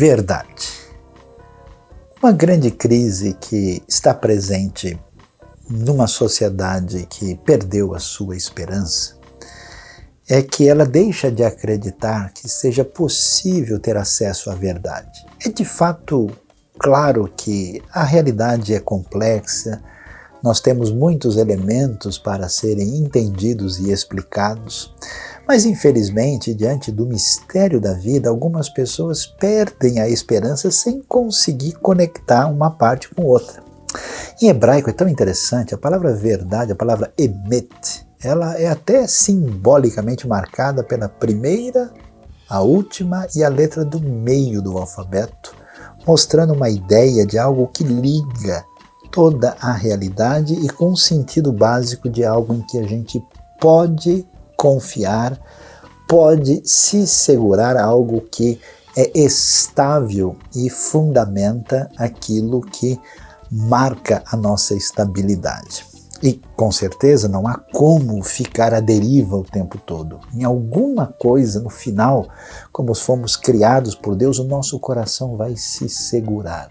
Verdade. Uma grande crise que está presente numa sociedade que perdeu a sua esperança é que ela deixa de acreditar que seja possível ter acesso à verdade. É de fato claro que a realidade é complexa, nós temos muitos elementos para serem entendidos e explicados, mas infelizmente, diante do mistério da vida, algumas pessoas perdem a esperança sem conseguir conectar uma parte com outra. Em hebraico é tão interessante, a palavra verdade, a palavra emet, ela é até simbolicamente marcada pela primeira, a última e a letra do meio do alfabeto, mostrando uma ideia de algo que liga toda a realidade e com um sentido básico de algo em que a gente pode confiar, pode se segurar a algo que é estável e fundamenta aquilo que marca a nossa estabilidade. E com certeza não há como ficar à deriva o tempo todo. Em alguma coisa, no final, como fomos criados por Deus, o nosso coração vai se segurar.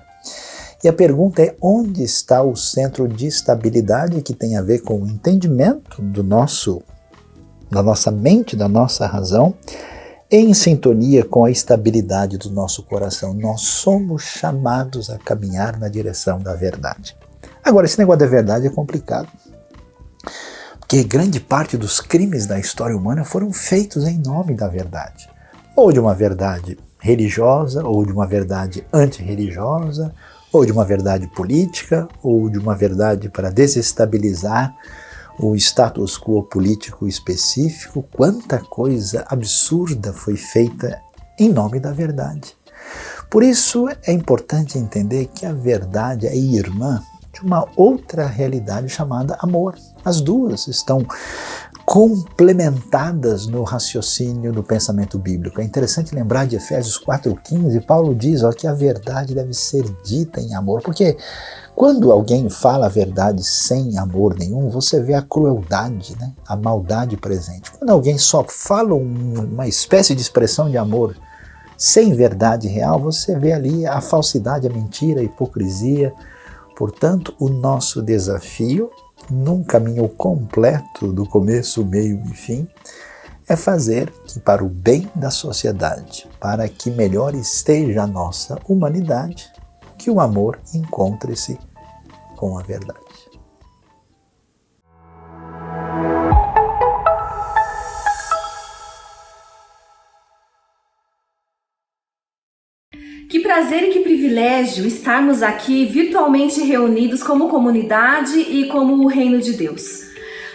E a pergunta é: onde está o centro de estabilidade que tem a ver com o entendimento da nossa mente, da nossa razão, em sintonia com a estabilidade do nosso coração? Nós somos chamados a caminhar na direção da verdade. Agora, esse negócio da verdade é complicado, porque grande parte dos crimes da história humana foram feitos em nome da verdade, ou de uma verdade religiosa, ou de uma verdade antirreligiosa, ou de uma verdade política, ou de uma verdade para desestabilizar o status quo político específico. Quanta coisa absurda foi feita em nome da verdade. Por isso é importante entender que a verdade é irmã de uma outra realidade chamada amor. As duas estão complementadas no raciocínio do pensamento bíblico. É interessante lembrar de Efésios 4,15, Paulo diz que a verdade deve ser dita em amor, porque quando alguém fala a verdade sem amor nenhum, você vê a crueldade, né? A maldade presente. Quando alguém só fala uma espécie de expressão de amor sem verdade real, você vê ali a falsidade, a mentira, a hipocrisia. Portanto, o nosso desafio, num caminho completo do começo, meio e fim, é fazer que, para o bem da sociedade, para que melhor esteja a nossa humanidade, que o amor encontre-se com a verdade. Que prazer e que privilégio estarmos aqui virtualmente reunidos como comunidade e como o reino de Deus.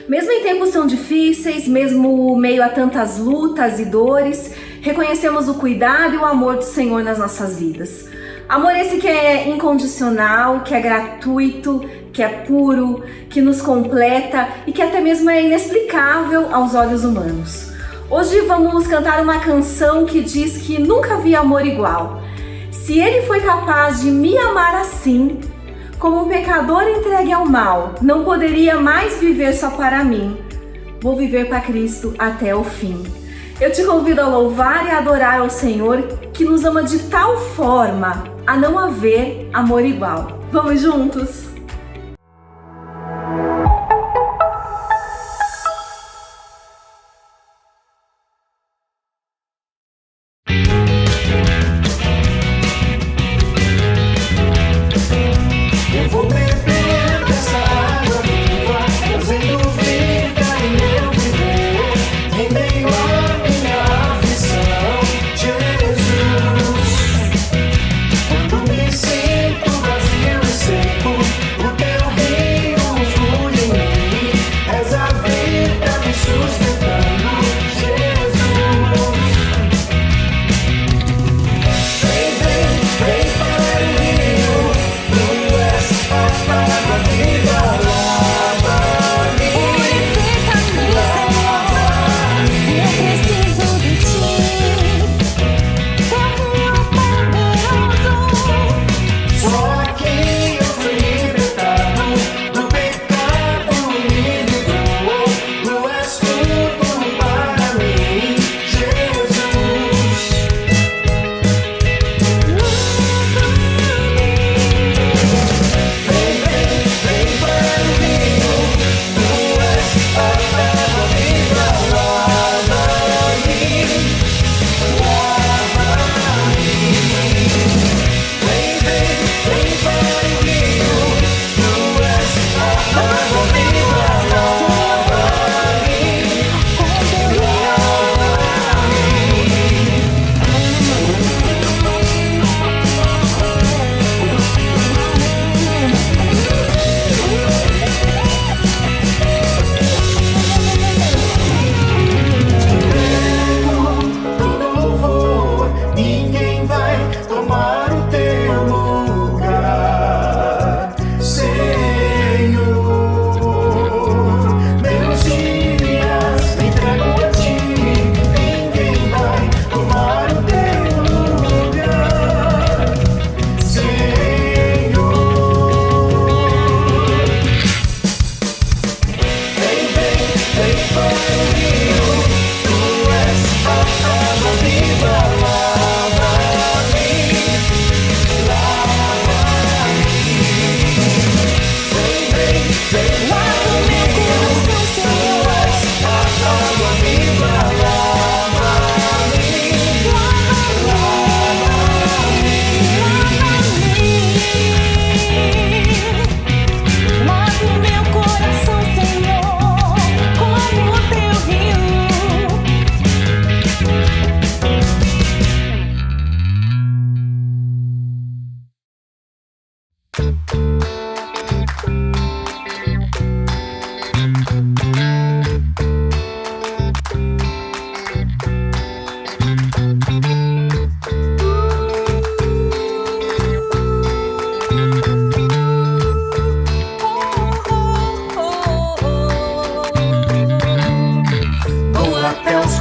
Mesmo em tempos tão difíceis, mesmo meio a tantas lutas e dores, reconhecemos o cuidado e o amor do Senhor nas nossas vidas. Amor esse que é incondicional, que é gratuito, que é puro, que nos completa e que até mesmo é inexplicável aos olhos humanos. Hoje vamos cantar uma canção que diz que nunca vi amor igual. Se Ele foi capaz de me amar assim, como um pecador entregue ao mal, não poderia mais viver só para mim. Vou viver para Cristo até o fim. Eu te convido a louvar e adorar ao Senhor, que nos ama de tal forma a não haver amor igual. Vamos juntos? Quando me sinto vazio e seco,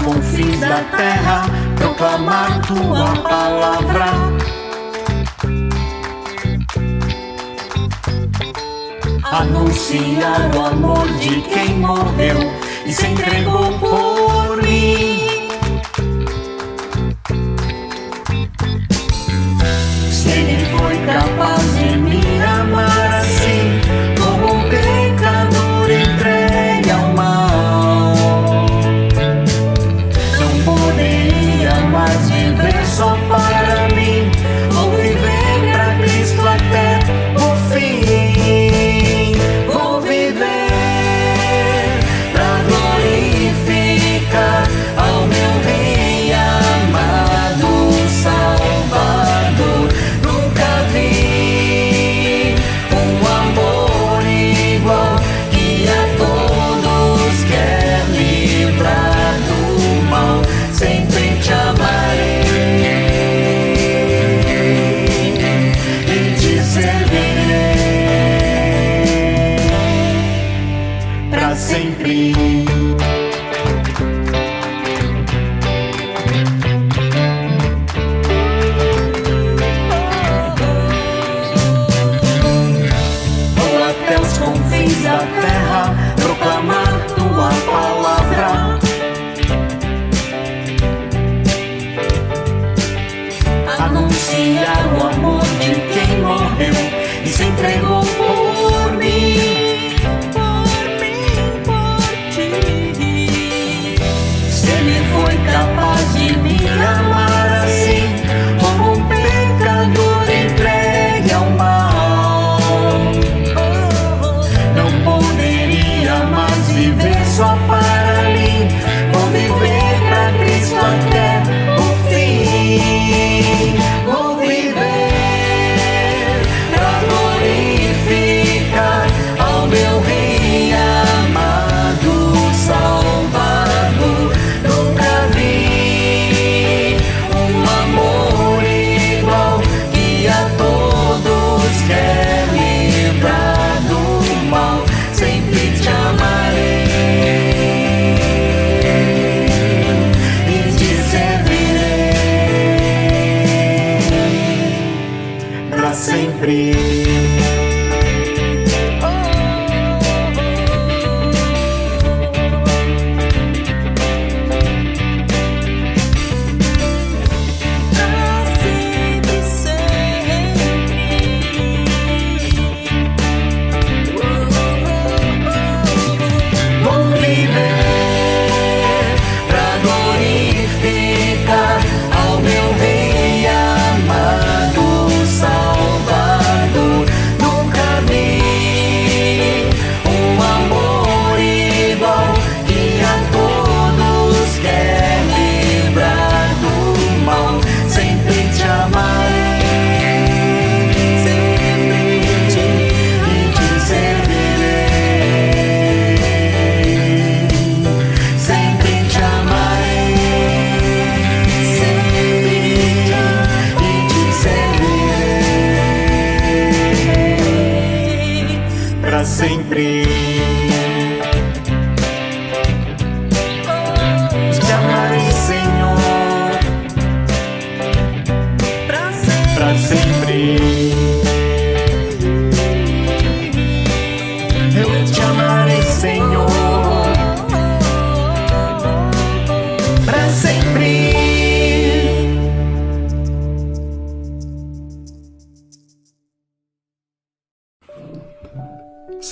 confins da terra, proclamar tua palavra. Anunciar o amor de quem morreu e se entregou por mim. Se ele foi capaz de me amar assim, como um pecador entregue ao mal, não poderia mais viver só para mim, vou viver pra Cristo até o fim. Vou viver pra glorificar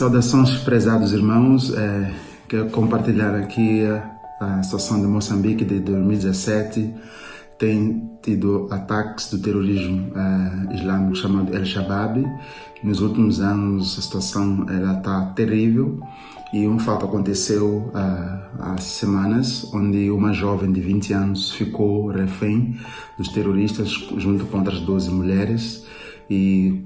Saudações, prezados irmãos. Quero compartilhar aqui a situação de Moçambique de 2017. Tem tido ataques do terrorismo islâmico chamado El-Shabaab. Nos últimos anos a situação está terrível e um fato aconteceu há semanas, onde uma jovem de 20 anos ficou refém dos terroristas junto com outras 12 mulheres. E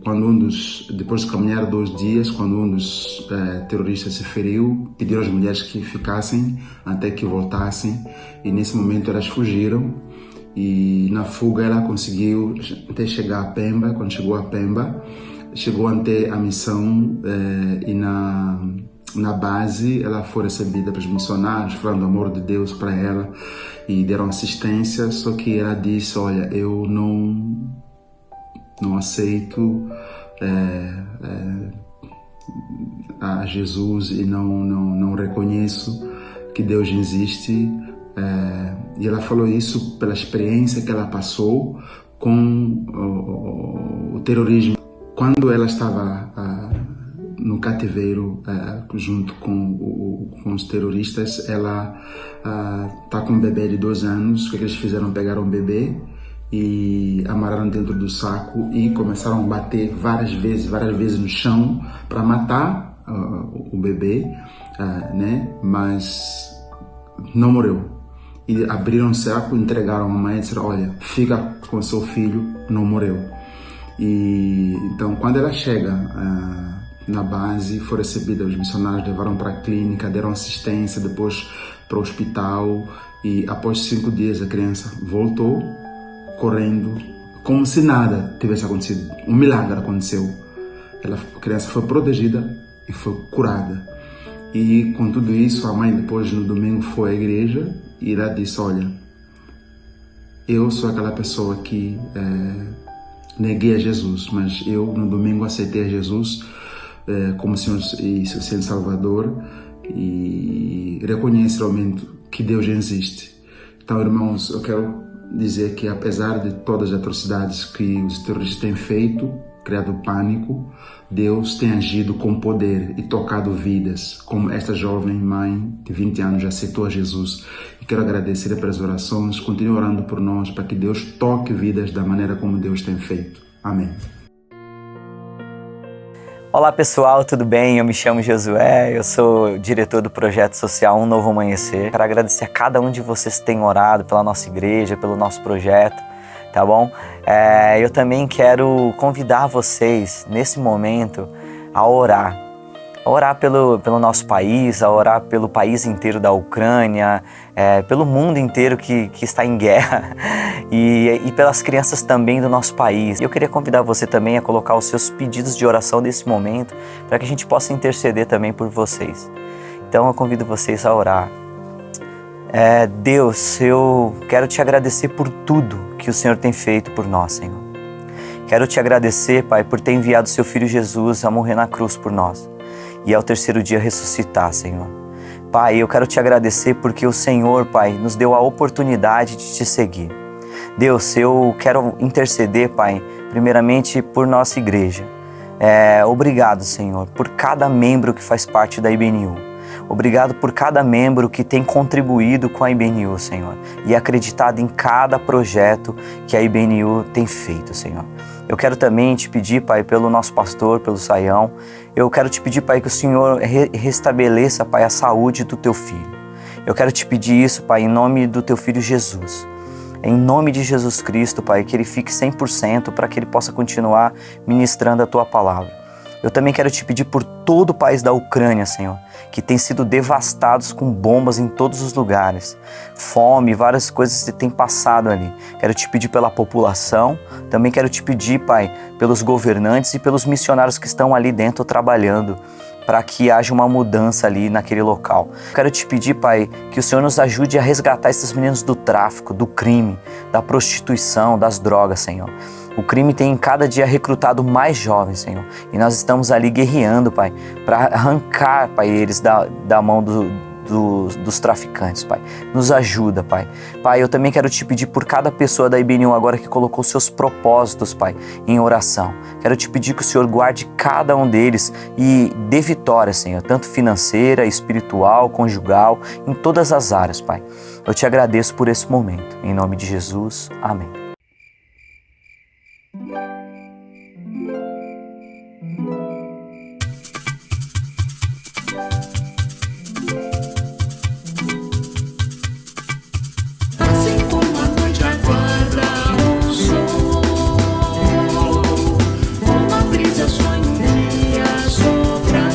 depois de caminhar 2 dias, quando um dos terroristas se feriu, pediram às mulheres que ficassem até que voltassem. E nesse momento elas fugiram. E na fuga ela conseguiu até chegar a Pemba. Quando chegou a Pemba, chegou até a missão e na base ela foi recebida pelos missionários, falando do amor de Deus para ela e deram assistência. Só que ela disse: olha, eu não aceito a Jesus e não reconheço que Deus existe. E ela falou isso pela experiência que ela passou com o terrorismo. Quando ela estava no cativeiro junto com os terroristas, ela está com um bebê de 2 anos. O que eles fizeram? Pegaram o bebê e amarraram dentro do saco e começaram a bater várias vezes no chão para matar o bebê, né? Mas não morreu. E abriram o saco, entregaram a mãe e disseram: olha, fica com seu filho, não morreu. E então, quando ela chega na base, foi recebida, os missionários levaram para a clínica, deram assistência, depois para o hospital, e após 5 dias a criança voltou correndo, como se nada tivesse acontecido. Um milagre aconteceu. A criança foi protegida e foi curada. E com tudo isso, a mãe depois no domingo foi à igreja e ela disse: olha, eu sou aquela pessoa que neguei a Jesus, mas eu no domingo aceitei a Jesus como Senhor e Senhor Salvador e reconheço realmente que Deus existe. Então, irmãos, eu quero dizer que apesar de todas as atrocidades que os terroristas têm feito, criado pânico, Deus tem agido com poder e tocado vidas, como esta jovem mãe de 20 anos já aceitou a Jesus. E quero agradecer pelas orações, continue orando por nós para que Deus toque vidas da maneira como Deus tem feito. Amém. Olá pessoal, tudo bem? Eu me chamo Josué, eu sou diretor do projeto social Um Novo Amanhecer. Quero agradecer a cada um de vocês que tem orado pela nossa igreja, pelo nosso projeto, tá bom? Eu também quero convidar vocês nesse momento a orar. A orar pelo nosso país, a orar pelo país inteiro da Ucrânia, pelo mundo inteiro que está em guerra e pelas crianças também do nosso país. Eu queria convidar você também a colocar os seus pedidos de oração nesse momento para que a gente possa interceder também por vocês. Então eu convido vocês a orar. Deus, eu quero te agradecer por tudo que o Senhor tem feito por nós, Senhor. Quero te agradecer, Pai, por ter enviado o seu Filho Jesus a morrer na cruz por nós e ao 3º dia ressuscitar, Senhor. Pai, eu quero te agradecer porque o Senhor, Pai, nos deu a oportunidade de te seguir. Deus, eu quero interceder, Pai, primeiramente por nossa igreja. Obrigado, Senhor, por cada membro que faz parte da IBNU. Obrigado por cada membro que tem contribuído com a IBNU, Senhor, e acreditado em cada projeto que a IBNU tem feito, Senhor. Eu quero também te pedir, Pai, pelo nosso pastor, pelo Saião, eu quero te pedir, Pai, que o Senhor restabeleça, Pai, a saúde do teu filho. Eu quero te pedir isso, Pai, em nome do teu filho Jesus. Em nome de Jesus Cristo, Pai, que ele fique 100% para que ele possa continuar ministrando a tua palavra. Eu também quero te pedir por todo o país da Ucrânia, Senhor, que tem sido devastados com bombas em todos os lugares. Fome, várias coisas que tem passado ali. Quero te pedir pela população, também quero te pedir, Pai, pelos governantes e pelos missionários que estão ali dentro trabalhando, para que haja uma mudança ali naquele local. Quero te pedir, Pai, que o Senhor nos ajude a resgatar esses meninos do tráfico, do crime, da prostituição, das drogas, Senhor. O crime tem cada dia recrutado mais jovens, Senhor. E nós estamos ali guerreando, Pai, para arrancar, Pai, eles da mão dos traficantes, Pai. Nos ajuda, Pai. Pai, eu também quero te pedir por cada pessoa da IBNU agora que colocou seus propósitos, Pai, em oração. Quero te pedir que o Senhor guarde cada um deles e dê vitória, Senhor, tanto financeira, espiritual, conjugal, em todas as áreas, Pai. Eu te agradeço por esse momento. Em nome de Jesus, amém. Assim como a noite aguarda o sol, como a brisa sonha um dia soprar,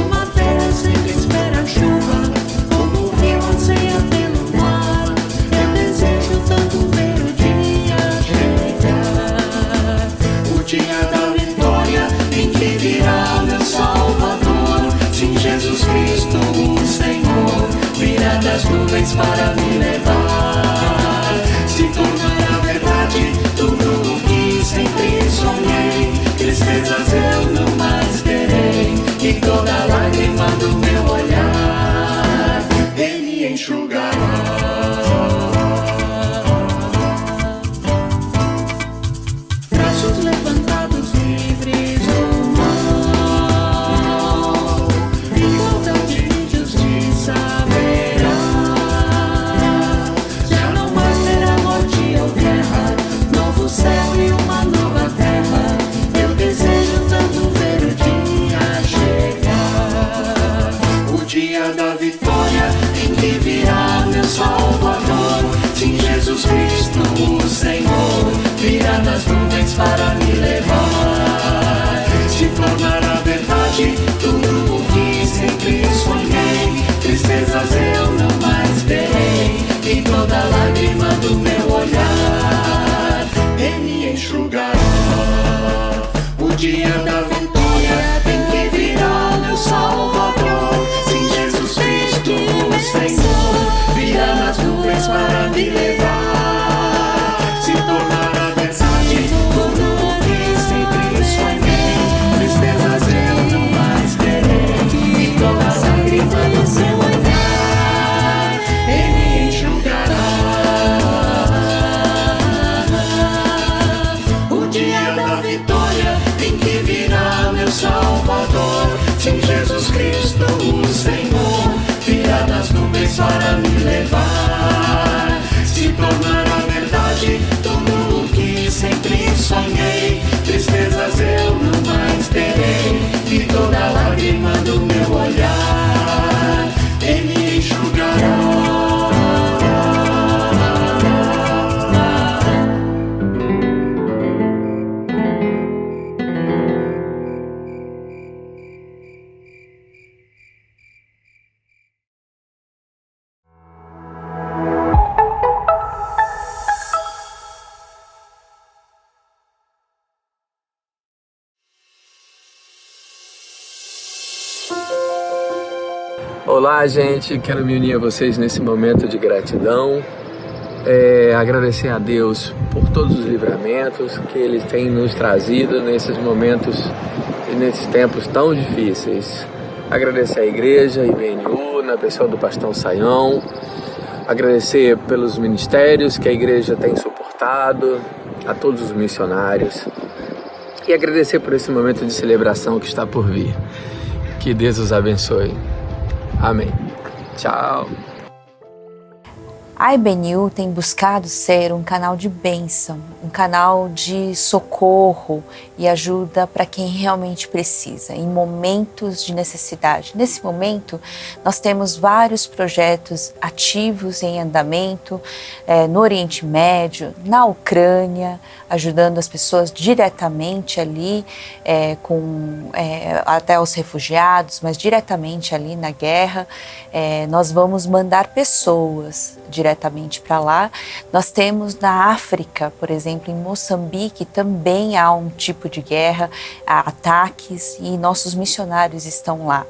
uma terra sempre espera a chuva, como o rio anseia pelo mar. Eu desejo tanto ver o dia chegar, o dia da vitória em que virá meu Salvador. Sim, Jesus Cristo, o Senhor, virá das nuvens para me levar. Se tornará verdade tudo o que sempre sonhei. Tristezas eu não mais terei, e toda lágrima do meu olhar Ele enxugará. Braços levantados, livres do mal, igualdade e justiça haverá. Já não mais terá morte ou guerra, novo céu e uma nova terra. Eu desejo tanto ver o dia chegar, o dia da vitória em que virá meu Salvador. Sim, Jesus Cristo, o Senhor, virá nas nuvens para me levar. Se tornará verdade tudo o que sempre sonhei. Tristezas eu não mais terei, e toda lágrima do meu olhar Ele enxugará. O dia da vitória em que virá meu Salvador. Sim, Jesus Cristo, o Senhor, virá nas nuvens para me levar. Se tornará verdade tudo o que sempre sonhei. Tristezas eu não mais terei, e toda lágrima do seu olhar Ele enxugará. O dia da vitória em que virá meu Salvador. Sim, Jesus Cristo, o Senhor, virá nas nuvens para me levar. Se tornará verdade tudo o que sempre sonhei. Tristezas eu não mais terei, e toda lágrima do meu olhar Ele enxugará. Olá, gente, quero me unir a vocês nesse momento de gratidão, agradecer a Deus por todos os livramentos que Ele tem nos trazido nesses momentos e nesses tempos tão difíceis. Agradecer à igreja, a IBNU, na pessoa do pastor Sayão, agradecer pelos ministérios que a igreja tem suportado, a todos os missionários, e agradecer por esse momento de celebração que está por vir. Que Deus os abençoe. Amém. Tchau. A IBNU tem buscado ser um canal de bênção, um canal de socorro e ajuda para quem realmente precisa, em momentos de necessidade. Nesse momento, nós temos vários projetos ativos em andamento, no Oriente Médio, na Ucrânia, ajudando as pessoas diretamente ali, até os refugiados, mas diretamente ali na guerra. Nós vamos mandar pessoas diretamente diretamente para lá. Nós temos na África, por exemplo, em Moçambique, também há um tipo de guerra, há ataques e nossos missionários estão lá.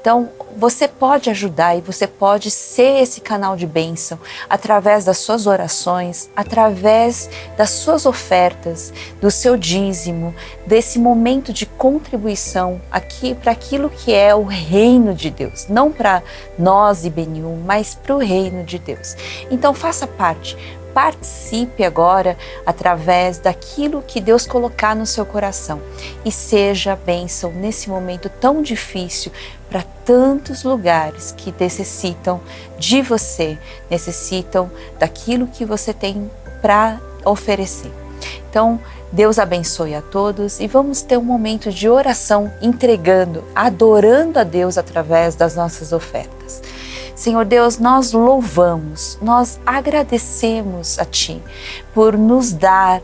Então, você pode ajudar e você pode ser esse canal de bênção através das suas orações, através das suas ofertas, do seu dízimo, desse momento de contribuição aqui para aquilo que é o reino de Deus. Não para nós, IBNU, mas para o reino de Deus. Então, faça parte. Participe agora através daquilo que Deus colocar no seu coração e seja bênção nesse momento tão difícil para tantos lugares que necessitam de você, necessitam daquilo que você tem para oferecer. Então, Deus abençoe a todos e vamos ter um momento de oração entregando, adorando a Deus através das nossas ofertas. Senhor Deus, nós louvamos, nós agradecemos a Ti por nos dar,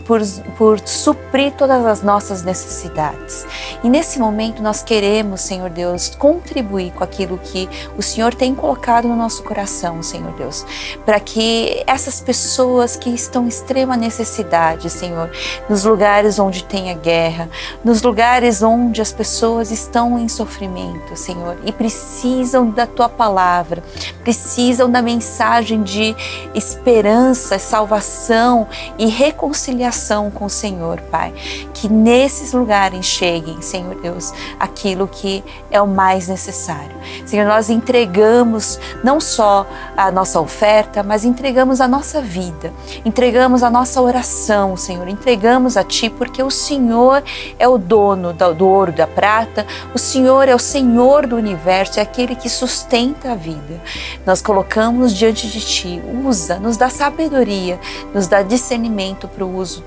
por suprir todas as nossas necessidades. E nesse momento nós queremos, Senhor Deus, contribuir com aquilo que o Senhor tem colocado no nosso coração, Senhor Deus, para que essas pessoas que estão em extrema necessidade, Senhor, nos lugares onde tem a guerra, nos lugares onde as pessoas estão em sofrimento, Senhor, e precisam da Tua palavra, precisam da mensagem de esperança, salvação e reconciliação com o Senhor, Pai. Que nesses lugares cheguem, Senhor Deus, aquilo que é o mais necessário. Senhor, nós entregamos não só a nossa oferta, mas entregamos a nossa vida, entregamos a nossa oração, Senhor, entregamos a Ti, porque o Senhor é o dono do ouro e da prata, o Senhor é o Senhor do universo, é aquele que sustenta a vida. Nós colocamos diante de Ti, usa, nos dá sabedoria, nos dá discernimento para o uso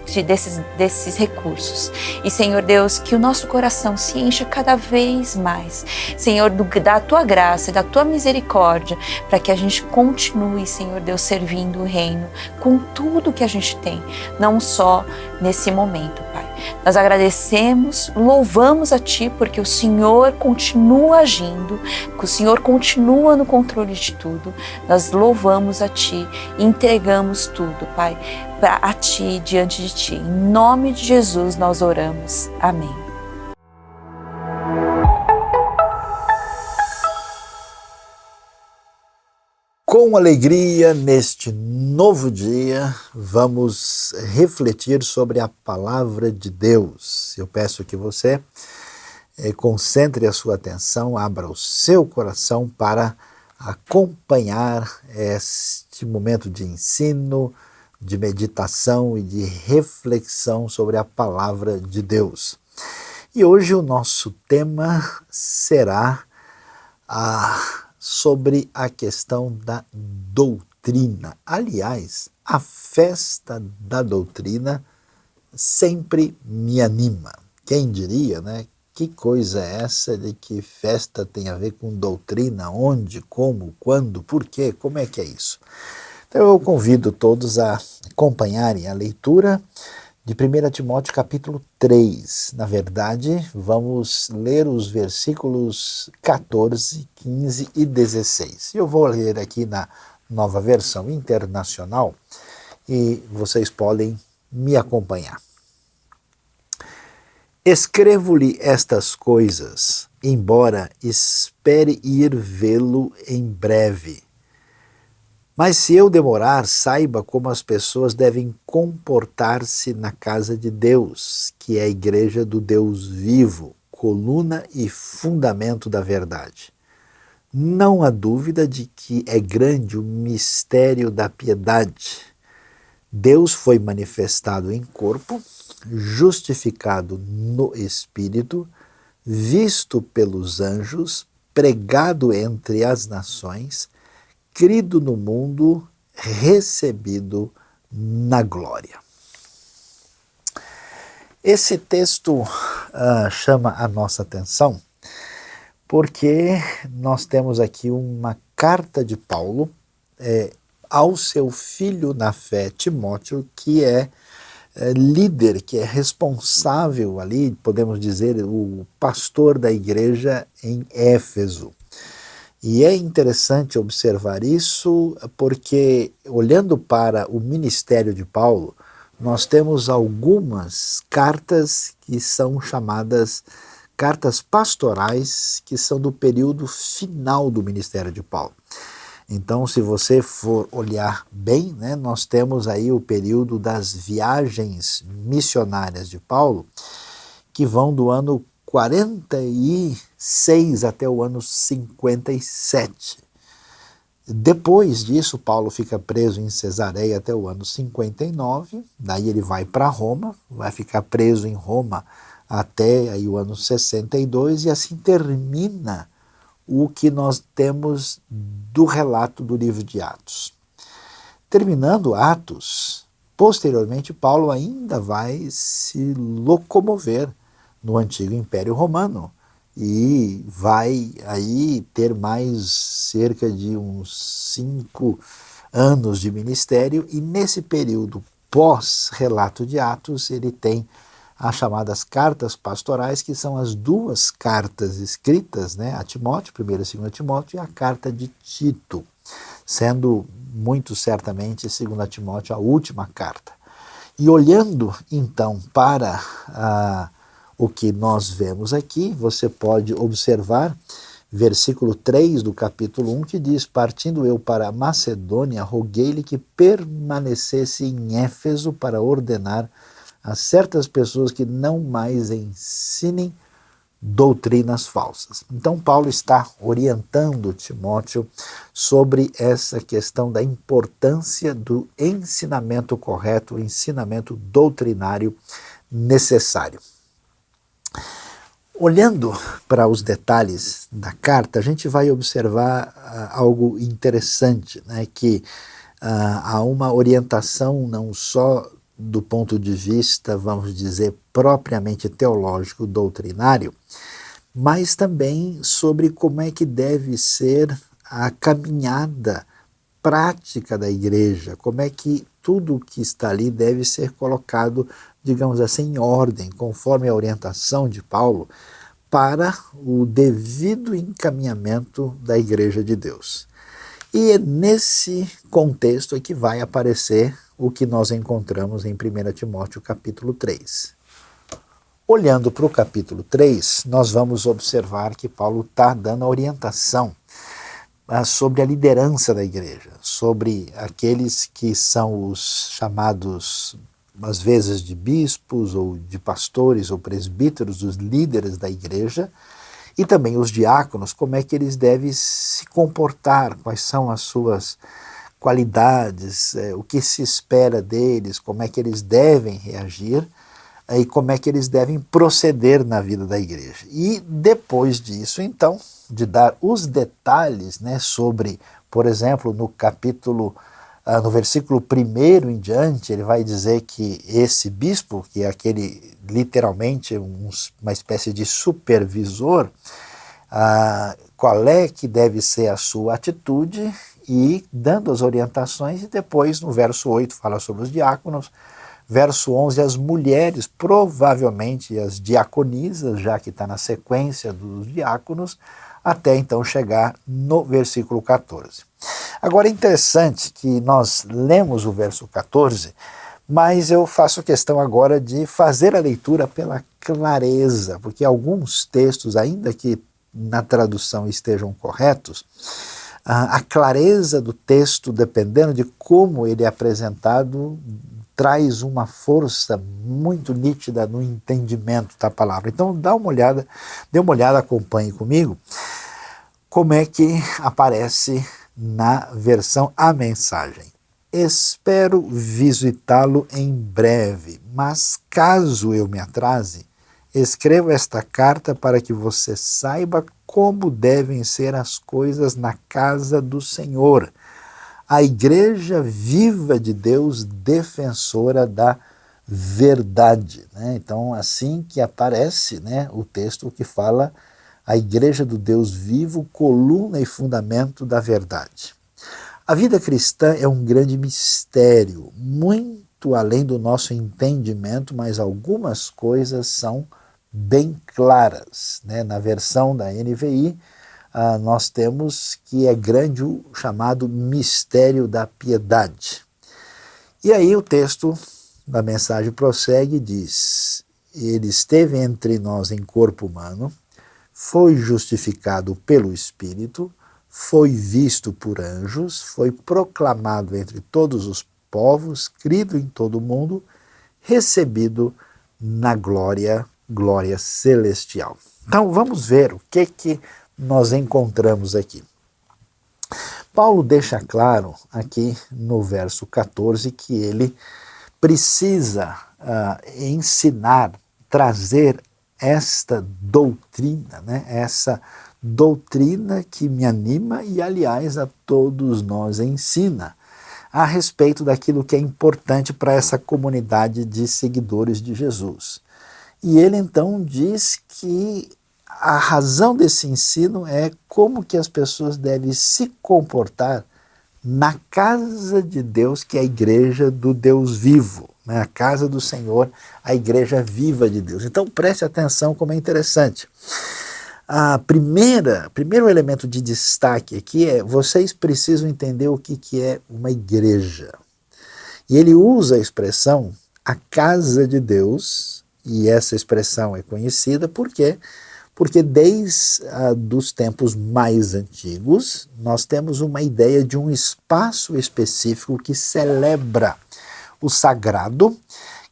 desses recursos. E, Senhor Deus, que o nosso coração se encha cada vez mais, Senhor, da Tua graça e da Tua misericórdia, para que a gente continue, Senhor Deus, servindo o reino com tudo que a gente tem, não só nesse momento, Pai. Nós agradecemos, louvamos a Ti, porque o Senhor continua agindo, que o Senhor continua no controle de tudo. Nós louvamos a Ti e entregamos tudo, Pai, a Ti, diante de Ti. Em nome de Jesus nós oramos. Amém. Com alegria, neste novo dia, vamos refletir sobre a palavra de Deus. Eu peço que você concentre a sua atenção, abra o seu coração para acompanhar este momento de ensino, de meditação e de reflexão sobre a palavra de Deus. E hoje o nosso tema será sobre a questão da doutrina. Aliás, a festa da doutrina sempre me anima. Quem diria, né? Que coisa é essa de que festa tem a ver com doutrina? Onde, como, quando, por quê? Como é que é isso? Então eu convido todos a acompanharem a leitura de 1 Timóteo capítulo 3. Na verdade, vamos ler os versículos 14, 15 e 16. Eu vou ler aqui na Nova Versão Internacional e vocês podem me acompanhar. Escrevo-lhe estas coisas, embora espere ir vê-lo em breve. Mas se eu demorar, saiba como as pessoas devem comportar-se na casa de Deus, que é a igreja do Deus vivo, coluna e fundamento da verdade. Não há dúvida de que é grande o mistério da piedade. Deus foi manifestado em corpo, justificado no Espírito, visto pelos anjos, pregado entre as nações, crido no mundo, recebido na glória. Esse texto chama a nossa atenção porque nós temos aqui uma carta de Paulo ao seu filho na fé, Timóteo, que é líder, que é responsável ali, podemos dizer, o pastor da igreja em Éfeso. E é interessante observar isso porque, olhando para o ministério de Paulo, nós temos algumas cartas que são chamadas cartas pastorais, que são do período final do ministério de Paulo. Então, se você for olhar bem, né, nós temos aí o período das viagens missionárias de Paulo, que vão do ano 46 até o ano 57. Depois disso, Paulo fica preso em Cesareia até o ano 59, daí ele vai para Roma, vai ficar preso em Roma até aí o ano 62, e assim termina o que nós temos do relato do livro de Atos. Terminando Atos, posteriormente Paulo ainda vai se locomover no antigo Império Romano e vai aí ter mais cerca de uns 5 anos de ministério, e nesse período pós-relato de Atos ele tem as chamadas cartas pastorais, que são as 2 cartas escritas, né, a Timóteo, 1ª e 2ª Timóteo, e a carta de Tito, sendo muito certamente 2ª Timóteo a última carta. E olhando então para o que nós vemos aqui, você pode observar versículo 3 do capítulo 1, que diz: partindo eu para a Macedônia, roguei-lhe que permanecesse em Éfeso para ordenar a certas pessoas que não mais ensinem doutrinas falsas. Então Paulo está orientando Timóteo sobre essa questão da importância do ensinamento correto, o ensinamento doutrinário necessário. Olhando para os detalhes da carta, a gente vai observar algo interessante, né, que há uma orientação não só do ponto de vista, vamos dizer, propriamente teológico, doutrinário, mas também sobre como é que deve ser a caminhada prática da igreja, como é que tudo o que está ali deve ser colocado, digamos assim, em ordem, conforme a orientação de Paulo, para o devido encaminhamento da igreja de Deus. E é nesse contexto é que vai aparecer o que nós encontramos em 1 Timóteo capítulo 3. Olhando para o capítulo 3, nós vamos observar que Paulo está dando a orientação sobre a liderança da igreja, sobre aqueles que são os chamados, às vezes, de bispos ou de pastores ou presbíteros, os líderes da igreja, e também os diáconos, como é que eles devem se comportar, quais são as suas qualidades, o que se espera deles, como é que eles devem reagir e como é que eles devem proceder na vida da igreja. E depois disso, então, de dar os detalhes, né, sobre, por exemplo, no versículo 1 em diante, ele vai dizer que esse bispo, que é aquele literalmente uma espécie de supervisor, qual é que deve ser a sua atitude, e dando as orientações, e depois no verso 8 fala sobre os diáconos, verso 11 as mulheres, provavelmente as diaconisas, já que está na sequência dos diáconos, até então chegar no versículo 14. Agora é interessante que nós lemos o verso 14, mas eu faço questão agora de fazer a leitura pela clareza, porque alguns textos, ainda que na tradução estejam corretos, a clareza do texto, dependendo de como ele é apresentado, traz uma força muito nítida no entendimento da palavra. Então dê uma olhada, acompanhe comigo, como é que aparece na versão A Mensagem. Espero visitá-lo em breve, mas caso eu me atrase, escrevo esta carta para que você saiba como devem ser as coisas na casa do Senhor, a igreja viva de Deus, defensora da verdade. Né? Então, assim que aparece, né, o texto que fala a igreja do Deus vivo, coluna e fundamento da verdade. A vida cristã é um grande mistério, muito além do nosso entendimento, mas algumas coisas são bem claras. Né? Na versão da NVI, nós temos que é grande o chamado mistério da piedade. E aí o texto da mensagem prossegue e diz: ele esteve entre nós em corpo humano, foi justificado pelo Espírito, foi visto por anjos, foi proclamado entre todos os povos, crido em todo o mundo, recebido na glória celestial. Então vamos ver o que nós encontramos aqui. Paulo deixa claro aqui no verso 14 que ele precisa ensinar, trazer esta doutrina, né? Essa doutrina que me anima e, aliás, a todos nós ensina a respeito daquilo que é importante para essa comunidade de seguidores de Jesus. E ele então diz que a razão desse ensino é como que as pessoas devem se comportar na casa de Deus, que é a igreja do Deus vivo, né? A casa do Senhor, a igreja viva de Deus. Então preste atenção como é interessante. Primeiro elemento de destaque aqui é: vocês precisam entender o que é uma igreja. E ele usa a expressão a casa de Deus, e essa expressão é conhecida porque desde os tempos mais antigos nós temos uma ideia de um espaço específico que celebra o sagrado,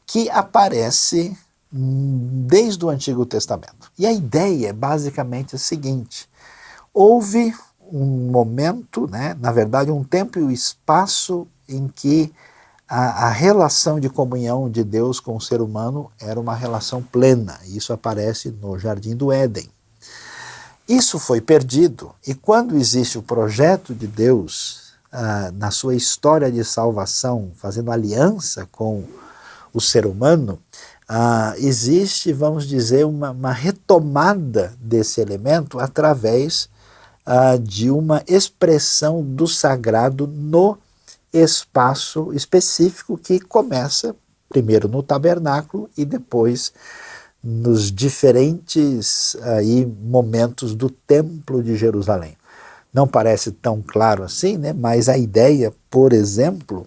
que aparece desde o Antigo Testamento. E a ideia é basicamente a seguinte: houve um momento, né, na verdade um tempo e um espaço em que a relação de comunhão de Deus com o ser humano era uma relação plena. Isso aparece no Jardim do Éden. Isso foi perdido, e quando existe o projeto de Deus na sua história de salvação, fazendo aliança com o ser humano, existe, vamos dizer, uma retomada desse elemento através de uma expressão do sagrado no espaço específico, que começa primeiro no tabernáculo e depois nos diferentes momentos do Templo de Jerusalém. Não parece tão claro assim, né? Mas a ideia, por exemplo,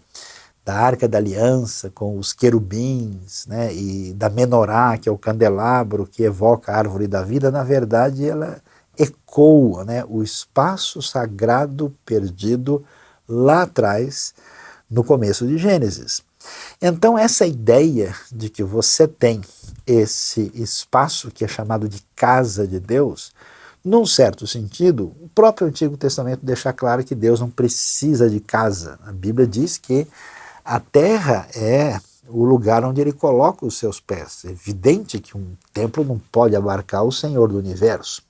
da Arca da Aliança com os querubins, né? E da menorá, que é o candelabro que evoca a árvore da vida, na verdade ela ecoa, né, o espaço sagrado perdido lá atrás, no começo de Gênesis. Então essa ideia de que você tem esse espaço que é chamado de casa de Deus, num certo sentido, o próprio Antigo Testamento deixa claro que Deus não precisa de casa. A Bíblia diz que a terra é o lugar onde ele coloca os seus pés. É evidente que um templo não pode abarcar o Senhor do universo.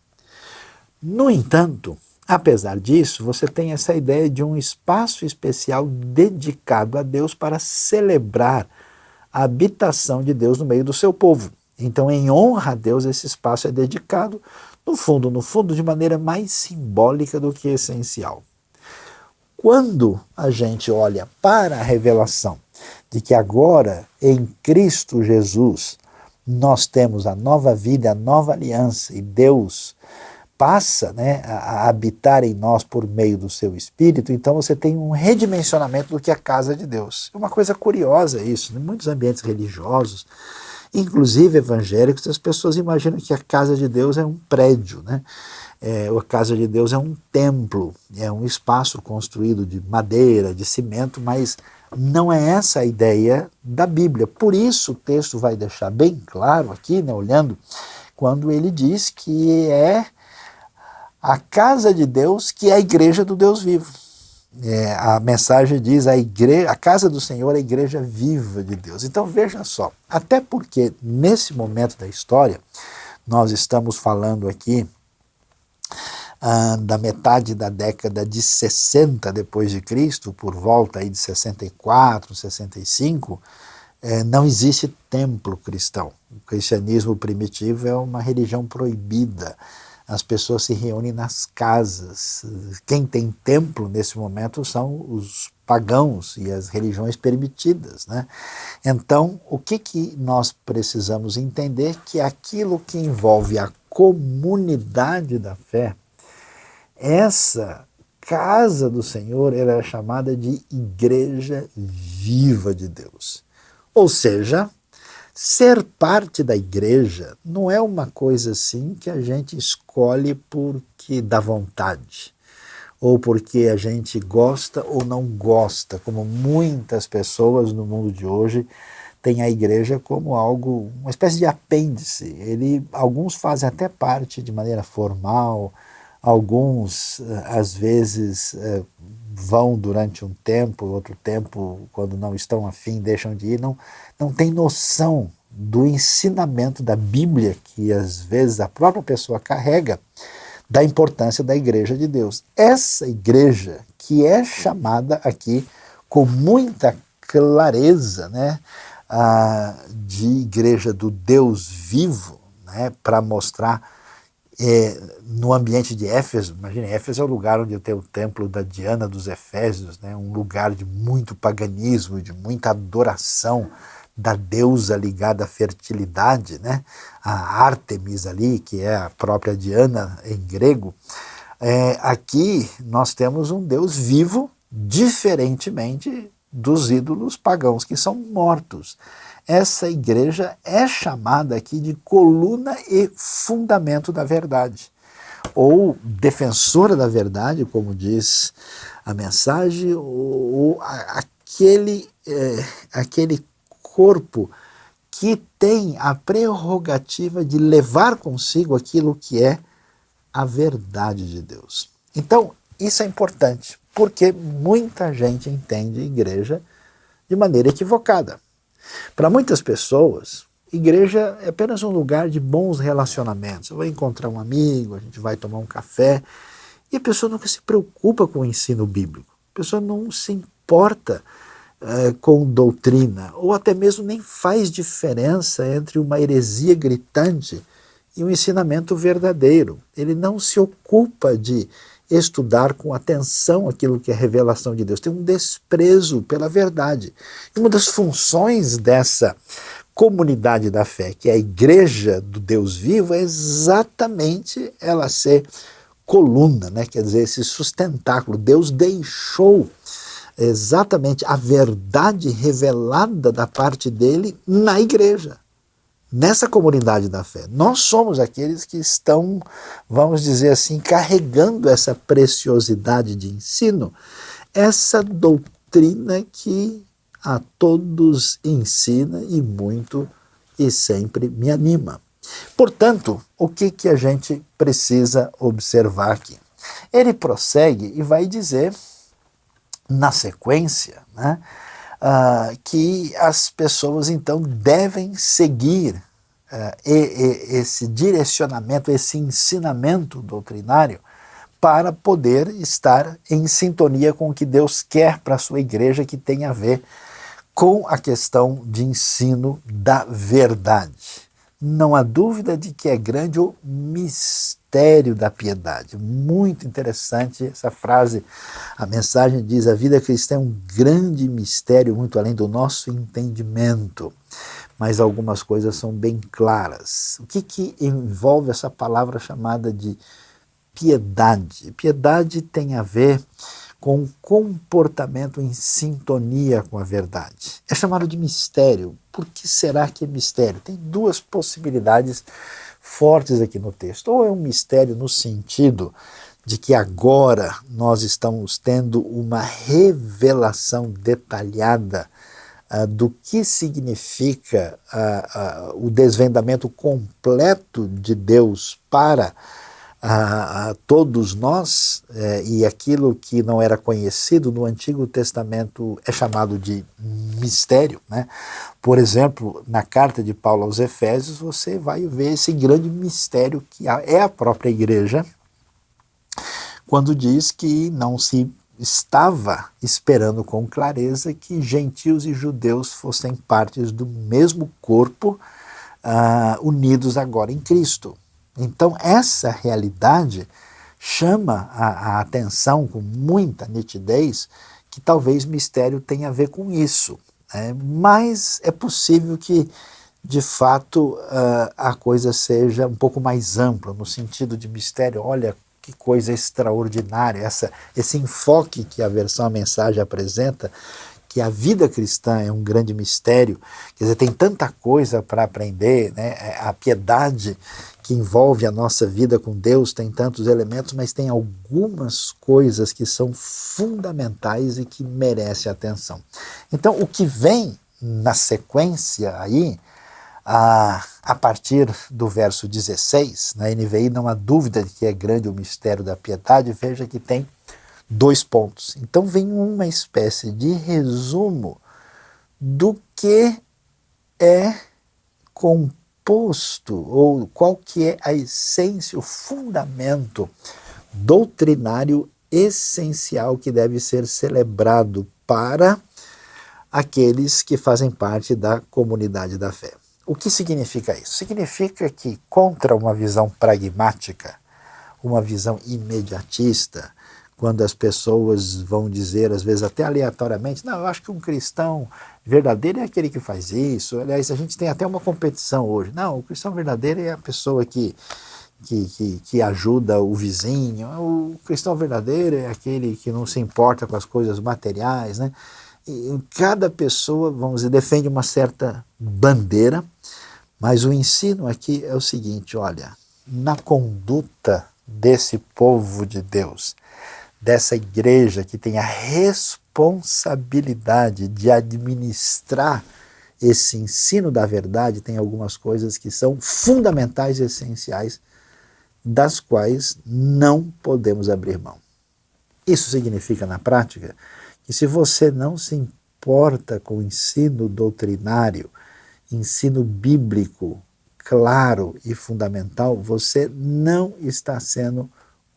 No entanto, apesar disso, você tem essa ideia de um espaço especial dedicado a Deus para celebrar a habitação de Deus no meio do seu povo. Então, em honra a Deus, esse espaço é dedicado, no fundo, de maneira mais simbólica do que essencial. Quando a gente olha para a revelação de que agora, em Cristo Jesus, nós temos a nova vida, a nova aliança, e Deus passa, né, a habitar em nós por meio do seu Espírito, então você tem um redimensionamento do que é a casa de Deus. É uma coisa curiosa isso, em muitos ambientes religiosos, inclusive evangélicos, as pessoas imaginam que a casa de Deus é um prédio, né? A casa de Deus é um templo, é um espaço construído de madeira, de cimento, mas não é essa a ideia da Bíblia. Por isso o texto vai deixar bem claro aqui, né, olhando, quando ele diz que é a casa de Deus, que é a igreja do Deus vivo. A mensagem diz a casa do Senhor é a igreja viva de Deus. Então veja só, até porque nesse momento da história, nós estamos falando aqui da metade da década de 60 depois de Cristo, por volta aí de 64, 65, não existe templo cristão. O cristianismo primitivo é uma religião proibida. As pessoas se reúnem nas casas. Quem tem templo nesse momento são os pagãos e as religiões permitidas, né? Então, o que nós precisamos entender? Que aquilo que envolve a comunidade da fé Essa casa do Senhor ela é chamada de igreja viva de Deus. Ou seja, ser parte da igreja não é uma coisa assim que a gente escolhe porque dá vontade, ou porque a gente gosta ou não gosta, como muitas pessoas no mundo de hoje têm a igreja como algo, uma espécie de apêndice. Alguns fazem até parte de maneira formal, alguns às vezes vão durante um tempo, outro tempo, quando não estão afim, deixam de ir, não tem noção do ensinamento da Bíblia, que às vezes a própria pessoa carrega, da importância da igreja de Deus. Essa igreja que é chamada aqui com muita clareza, né, de igreja do Deus vivo, né, para mostrar no ambiente de Éfeso. Imagine, Éfeso é o lugar onde tem o templo da Diana dos Efésios, né, um lugar de muito paganismo, de muita adoração da deusa ligada à fertilidade, né? A Ártemis ali, que é a própria Diana em grego. Aqui nós temos um Deus vivo, diferentemente dos ídolos pagãos que são mortos. Essa igreja é chamada aqui de coluna e fundamento da verdade, ou defensora da verdade, como diz a mensagem, ou aquele corpo que tem a prerrogativa de levar consigo aquilo que é a verdade de Deus. Então, isso é importante, porque muita gente entende a igreja de maneira equivocada. Para muitas pessoas, igreja é apenas um lugar de bons relacionamentos. Eu vou encontrar um amigo, a gente vai tomar um café, e a pessoa nunca se preocupa com o ensino bíblico. A pessoa não se importa com doutrina, ou até mesmo nem faz diferença entre uma heresia gritante e um ensinamento verdadeiro. Ele não se ocupa de estudar com atenção aquilo que é revelação de Deus. Tem um desprezo pela verdade. E uma das funções dessa comunidade da fé, que é a igreja do Deus vivo, é exatamente ela ser coluna, né? Quer dizer, esse sustentáculo. Deus deixou exatamente a verdade revelada da parte dele na igreja, nessa comunidade da fé. Nós somos aqueles que estão, vamos dizer assim, carregando essa preciosidade de ensino, essa doutrina que a todos ensina e muito e sempre me anima. Portanto, o que a gente precisa observar aqui? Ele prossegue e vai dizer, na sequência, né, que as pessoas então devem seguir esse direcionamento, esse ensinamento doutrinário para poder estar em sintonia com o que Deus quer para a sua igreja, que tem a ver com a questão de ensino da verdade. Não há dúvida de que é grande o mistério da piedade. Muito interessante essa frase. A mensagem diz: a vida cristã é um grande mistério, muito além do nosso entendimento. Mas algumas coisas são bem claras. O que envolve essa palavra chamada de piedade? Piedade tem a ver com comportamento em sintonia com a verdade. É chamado de mistério. Por que será que é mistério? Tem duas possibilidades fortes aqui no texto. Ou é um mistério no sentido de que agora nós estamos tendo uma revelação detalhada do que significa o desvendamento completo de Deus para a todos nós, e aquilo que não era conhecido no Antigo Testamento é chamado de mistério, né? Por exemplo, na carta de Paulo aos Efésios, você vai ver esse grande mistério que é a própria igreja, quando diz que não se estava esperando com clareza que gentios e judeus fossem partes do mesmo corpo, unidos agora em Cristo. Então essa realidade chama a atenção com muita nitidez, que talvez mistério tenha a ver com isso. Mas é possível que, de fato, a coisa seja um pouco mais ampla, no sentido de mistério. Olha, o que coisa extraordinária, esse enfoque que a versão A Mensagem apresenta, que a vida cristã é um grande mistério, quer dizer, tem tanta coisa para aprender, né? A piedade que envolve a nossa vida com Deus tem tantos elementos, mas tem algumas coisas que são fundamentais e que merecem atenção. Então, o que vem na sequência aí, a partir do verso 16, na NVI não há dúvida de que é grande o mistério da piedade, veja que tem 2 pontos. Então vem uma espécie de resumo do que é composto, ou qual que é a essência, o fundamento doutrinário essencial que deve ser celebrado para aqueles que fazem parte da comunidade da fé. O que significa isso? Significa que contra uma visão pragmática, uma visão imediatista, quando as pessoas vão dizer, às vezes até aleatoriamente, não, eu acho que um cristão verdadeiro é aquele que faz isso. Aliás, a gente tem até uma competição hoje. Não, o cristão verdadeiro é a pessoa que ajuda o vizinho. O cristão verdadeiro é aquele que não se importa com as coisas materiais, né? E cada pessoa, vamos dizer, defende uma certa bandeira, mas o ensino aqui é o seguinte, olha, na conduta desse povo de Deus, dessa igreja que tem a responsabilidade de administrar esse ensino da verdade, tem algumas coisas que são fundamentais e essenciais, das quais não podemos abrir mão. Isso significa, na prática, que se você não se importa com o ensino doutrinário, ensino bíblico claro e fundamental, você não está sendo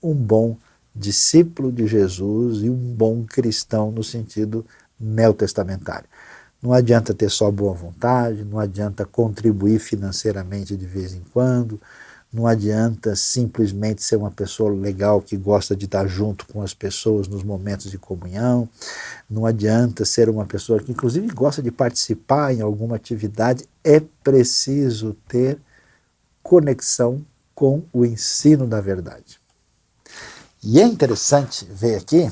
um bom discípulo de Jesus e um bom cristão no sentido neotestamentário. Não adianta ter só boa vontade, não adianta contribuir financeiramente de vez em quando, não adianta simplesmente ser uma pessoa legal que gosta de estar junto com as pessoas nos momentos de comunhão, não adianta ser uma pessoa que inclusive gosta de participar em alguma atividade, é preciso ter conexão com o ensino da verdade. E é interessante ver aqui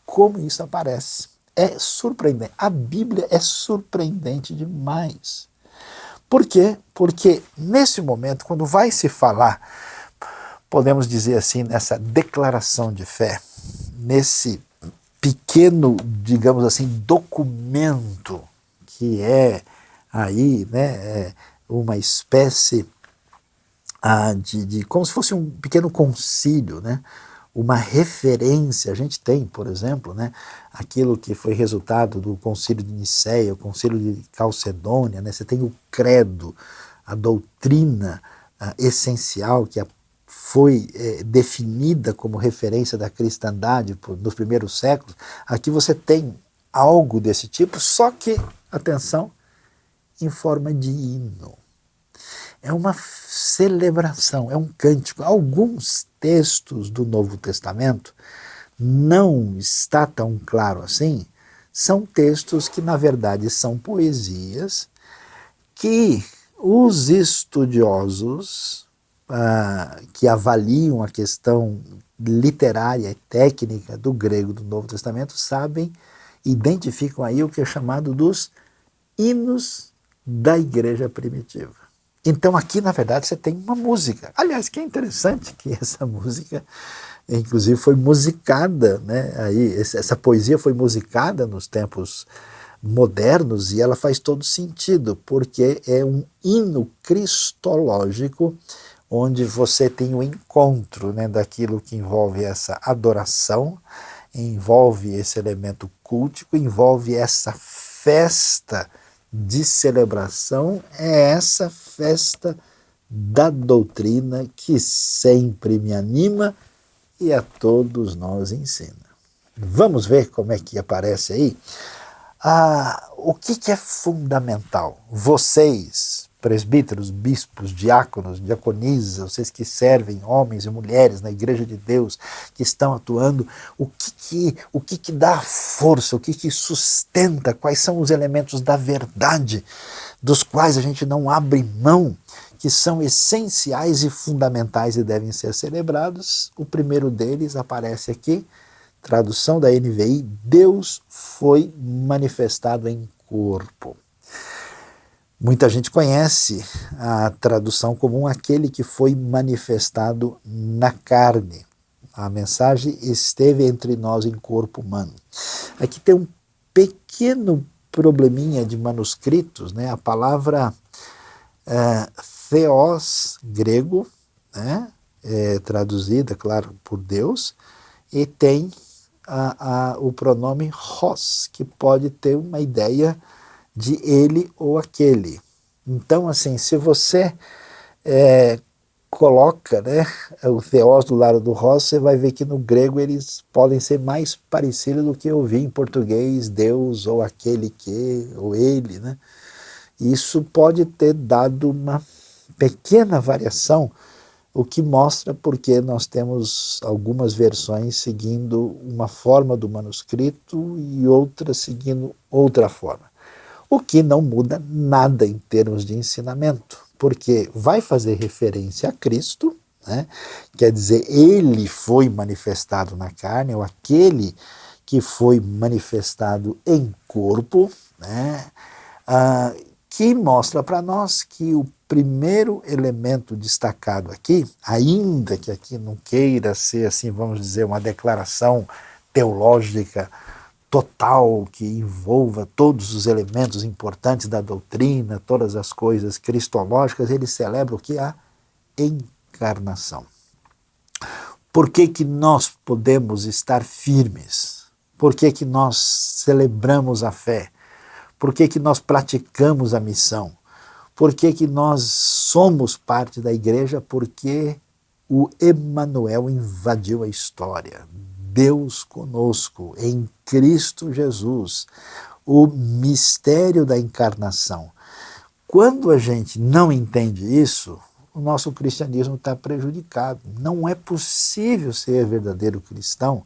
como isso aparece. É surpreendente. A Bíblia é surpreendente demais. Por quê? Porque nesse momento, quando vai se falar, podemos dizer assim, nessa declaração de fé, nesse pequeno, digamos assim, documento que é aí, né, uma espécie de como se fosse um pequeno concílio, né? Uma referência, a gente tem, por exemplo, né, aquilo que foi resultado do concílio de Nicéia, o concílio de Calcedônia, né, você tem o credo, a doutrina essencial que foi definida como referência da cristandade nos primeiros séculos. Aqui você tem algo desse tipo, só que, atenção, em forma de hino. É uma celebração, é um cântico. Alguns textos do Novo Testamento não está tão claro assim, são textos que na verdade são poesias que os estudiosos que avaliam a questão literária e técnica do grego do Novo Testamento sabem, identificam aí o que é chamado dos hinos da igreja primitiva. Então aqui, na verdade, você tem uma música. Aliás, que é interessante que essa música, inclusive, foi musicada, né? Aí, essa poesia foi musicada nos tempos modernos e ela faz todo sentido, porque é um hino cristológico onde você tem o encontro, né, daquilo que envolve essa adoração, envolve esse elemento cultico, envolve essa festa de celebração, é essa festa da doutrina que sempre me anima e a todos nós ensina. Vamos ver como é que aparece aí? O que é fundamental? Vocês, presbíteros, bispos, diáconos, diaconisas, vocês que servem, homens e mulheres na Igreja de Deus, que estão atuando, o que dá força, o que sustenta, quais são os elementos da verdade, dos quais a gente não abre mão, que são essenciais e fundamentais e devem ser celebrados. O primeiro deles aparece aqui, tradução da NVI: Deus foi manifestado em corpo. Muita gente conhece a tradução comum, aquele que foi manifestado na carne. A mensagem esteve entre nós em corpo humano. Aqui tem um pequeno probleminha de manuscritos, né? A palavra theos, grego, né? É traduzida, claro, por Deus, e tem o pronome hos, que pode ter uma ideia de ele ou aquele. Então, assim, se você coloca, né, o theos do lado do hos, você vai ver que no grego eles podem ser mais parecidos do que eu vi em português, Deus ou aquele que, ou ele, né? Isso pode ter dado uma pequena variação, o que mostra porque nós temos algumas versões seguindo uma forma do manuscrito e outras seguindo outra forma. O que não muda nada em termos de ensinamento, porque vai fazer referência a Cristo, né? Quer dizer, ele foi manifestado na carne, ou aquele que foi manifestado em corpo, né? Que mostra para nós que o primeiro elemento destacado aqui, ainda que aqui não queira ser, assim, vamos dizer, uma declaração teológica total, que envolva todos os elementos importantes da doutrina, todas as coisas cristológicas, ele celebra o que? A encarnação. Por que que nós podemos estar firmes? Por que que nós celebramos a fé? Por que que nós praticamos a missão? Por que que nós somos parte da igreja? Porque o Emanuel invadiu a história. Deus conosco, em Cristo Jesus, o mistério da encarnação. Quando a gente não entende isso, o nosso cristianismo está prejudicado. Não é possível ser verdadeiro cristão,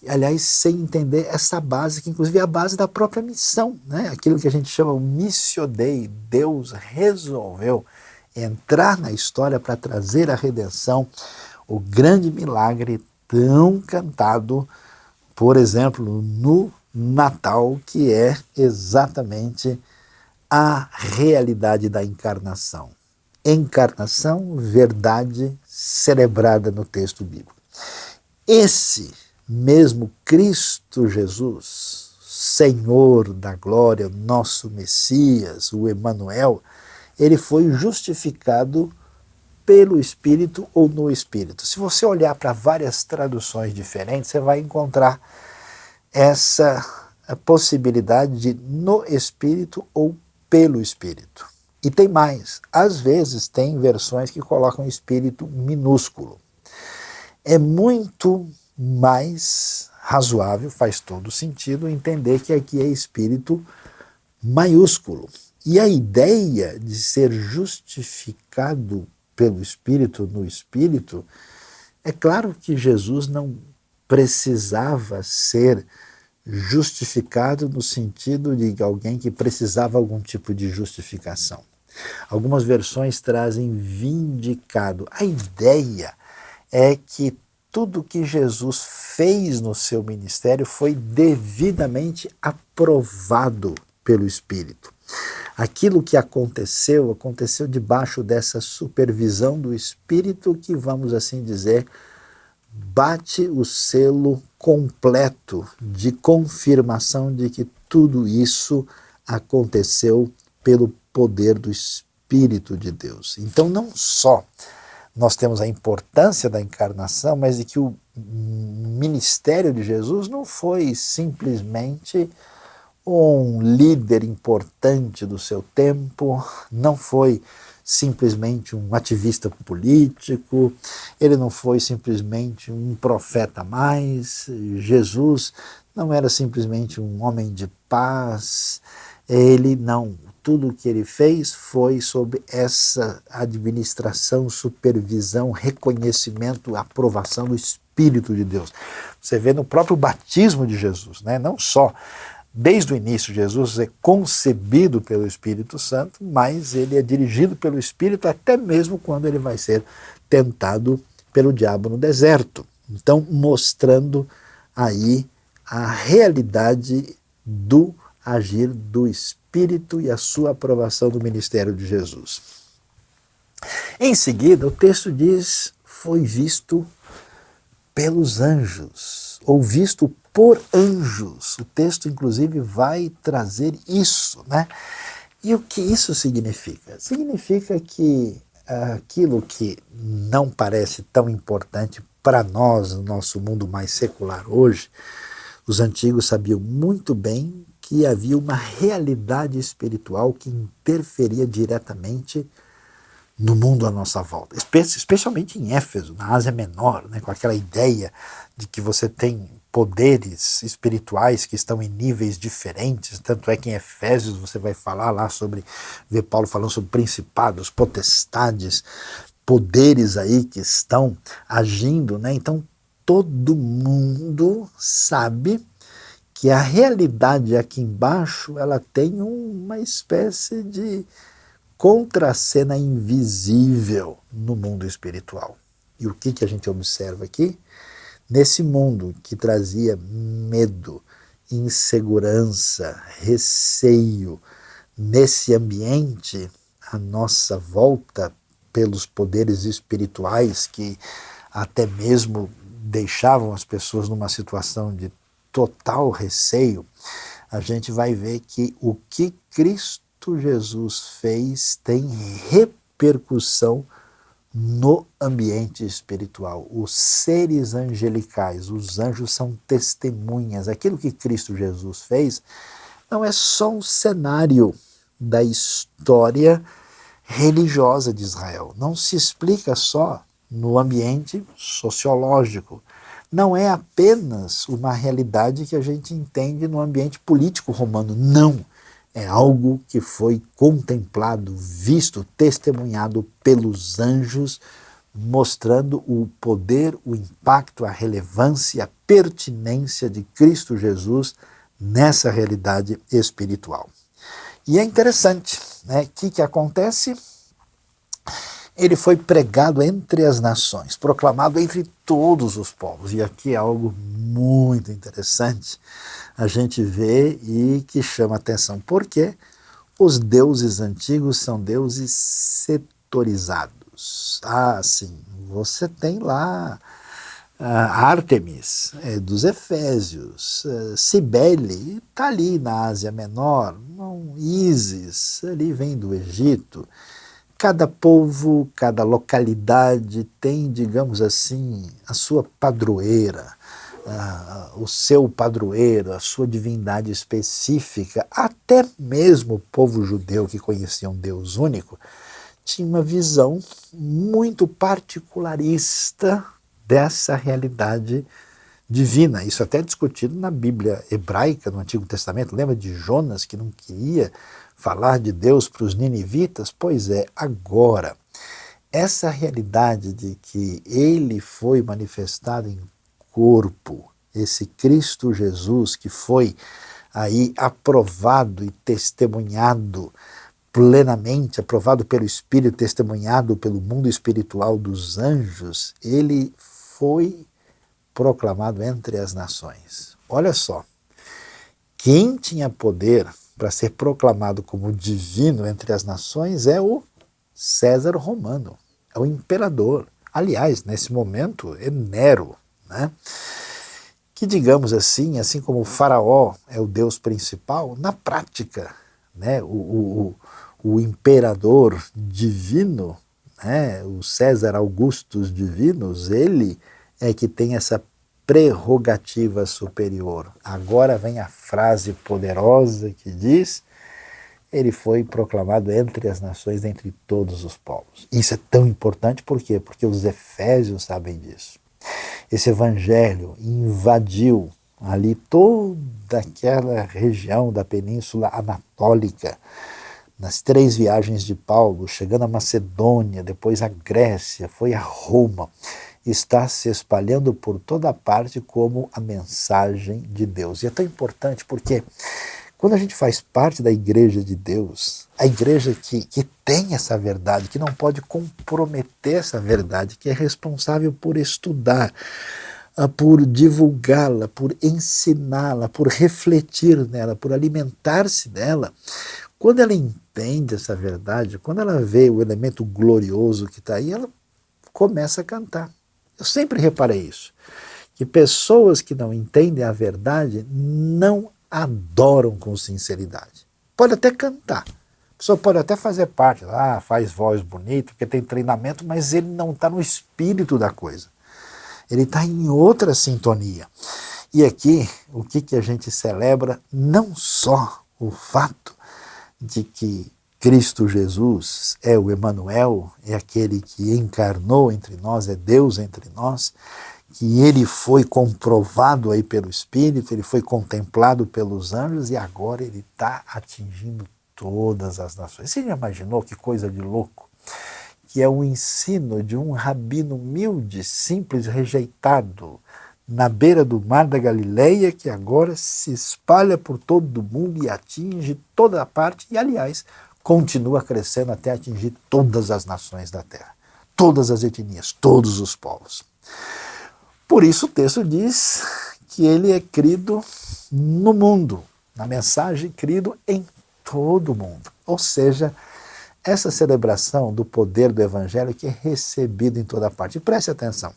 aliás, sem entender essa base, que inclusive é a base da própria missão, né? Aquilo que a gente chama o Missio Dei. Deus resolveu entrar na história para trazer a redenção, o grande milagre tão cantado, por exemplo, no Natal, que é exatamente a realidade da encarnação. Encarnação, verdade celebrada no texto bíblico. Esse mesmo Cristo Jesus, Senhor da glória, nosso Messias, o Emanuel, ele foi justificado pelo Espírito ou no Espírito. Se você olhar para várias traduções diferentes, você vai encontrar essa possibilidade de no Espírito ou pelo Espírito. E tem mais, às vezes tem versões que colocam Espírito minúsculo. É muito mais razoável, faz todo sentido, entender que aqui é Espírito maiúsculo. E a ideia de ser justificado pelo Espírito no Espírito, é claro que Jesus não precisava ser justificado no sentido de alguém que precisava algum tipo de justificação. Algumas versões trazem vindicado. A ideia é que tudo que Jesus fez no seu ministério foi devidamente aprovado pelo Espírito. Aquilo que aconteceu debaixo dessa supervisão do Espírito que, vamos assim dizer, bate o selo completo de confirmação de que tudo isso aconteceu pelo poder do Espírito de Deus. Então, não só nós temos a importância da encarnação, mas de que o ministério de Jesus não foi simplesmente um líder importante do seu tempo, não foi simplesmente um ativista político, ele não foi simplesmente um profeta a mais, Jesus não era simplesmente um homem de paz, ele não, tudo o que ele fez foi sob essa administração, supervisão, reconhecimento, aprovação do Espírito de Deus. Você vê no próprio batismo de Jesus, né? Não só desde o início, Jesus é concebido pelo Espírito Santo, mas ele é dirigido pelo Espírito até mesmo quando ele vai ser tentado pelo diabo no deserto. Então, mostrando aí a realidade do agir do Espírito e a sua aprovação do ministério de Jesus. Em seguida, o texto diz, foi visto pelos anjos, ou visto por anjos. O texto, inclusive, vai trazer isso, né? E o que isso significa? Significa que aquilo que não parece tão importante para nós, no nosso mundo mais secular hoje, os antigos sabiam muito bem que havia uma realidade espiritual que interferia diretamente no mundo à nossa volta, especialmente em Éfeso, na Ásia Menor, né, com aquela ideia de que você tem poderes espirituais que estão em níveis diferentes, tanto é que em Efésios você vai falar lá ver Paulo falando sobre principados, potestades, poderes aí que estão agindo, né? Então todo mundo sabe que a realidade aqui embaixo, ela tem uma espécie de contracena invisível no mundo espiritual. E o que a gente observa aqui? Nesse mundo que trazia medo, insegurança, receio, nesse ambiente, à nossa volta, pelos poderes espirituais que até mesmo deixavam as pessoas numa situação de total receio, a gente vai ver que o que Cristo Jesus fez tem repercussão no ambiente espiritual. Os seres angelicais, os anjos são testemunhas. Aquilo que Cristo Jesus fez não é só um cenário da história religiosa de Israel. Não se explica só no ambiente sociológico. Não é apenas uma realidade que a gente entende no ambiente político romano. Não. É algo que foi contemplado, visto, testemunhado pelos anjos, mostrando o poder, o impacto, a relevância, a pertinência de Cristo Jesus nessa realidade espiritual. E é interessante, né? O que acontece? Ele foi pregado entre as nações, proclamado entre todos os povos. E aqui é algo muito interessante a gente vê e que chama atenção. Porque os deuses antigos são deuses setorizados. Sim, você tem lá Ártemis, dos Efésios, Cibele, está ali na Ásia Menor, Ísis, ali vem do Egito. Cada povo, cada localidade tem, digamos assim, a sua padroeira, o seu padroeiro, a sua divindade específica. Até mesmo o povo judeu, que conhecia um Deus único, tinha uma visão muito particularista dessa realidade divina. Isso até é discutido na Bíblia hebraica, no Antigo Testamento. Lembra de Jonas, que não queria falar de Deus para os ninivitas? Pois é, agora, essa realidade de que ele foi manifestado em corpo, esse Cristo Jesus que foi aí aprovado e testemunhado plenamente, aprovado pelo Espírito, testemunhado pelo mundo espiritual dos anjos, ele foi proclamado entre as nações. Olha só, quem tinha poder para ser proclamado como divino entre as nações é o César romano, é o imperador. Aliás, nesse momento é Nero, né? Que, digamos assim como o faraó é o deus principal, na prática, né, o imperador divino, né, o César Augustus divinos, ele é que tem essa prerrogativa superior. Agora vem a frase poderosa que diz: ele foi proclamado entre as nações, entre todos os povos. Isso é tão importante, por quê? Porque os efésios sabem disso. Esse evangelho invadiu ali toda aquela região da Península Anatólica, nas 3 viagens de Paulo, chegando à Macedônia, depois à Grécia, foi a Roma, está se espalhando por toda parte como a mensagem de Deus. E é tão importante porque Quando a gente faz parte da igreja de Deus, a igreja que tem essa verdade, que não pode comprometer essa verdade, que é responsável por estudar, por divulgá-la, por ensiná-la, por refletir nela, por alimentar-se dela, quando ela entende essa verdade, quando ela vê o elemento glorioso que está aí, ela começa a cantar. Eu sempre reparei isso, que pessoas que não entendem a verdade não adoram com sinceridade. Pode até cantar, a pessoa pode até fazer parte, faz voz bonita, porque tem treinamento, mas ele não está no espírito da coisa. Ele está em outra sintonia. E aqui, o que a gente celebra? Não só o fato de que Cristo Jesus é o Emanuel, é aquele que encarnou entre nós, é Deus entre nós, que ele foi comprovado aí pelo Espírito, ele foi contemplado pelos anjos e agora ele está atingindo todas as nações. Você já imaginou que coisa de louco? Que é o ensino de um rabino humilde, simples, rejeitado, na beira do mar da Galileia, que agora se espalha por todo o mundo e atinge toda a parte, e aliás, continua crescendo até atingir todas as nações da terra, todas as etnias, todos os povos. Por isso o texto diz que ele é crido no mundo, na mensagem crido em todo o mundo, ou seja, essa celebração do poder do Evangelho que é recebido em toda parte. E preste atenção,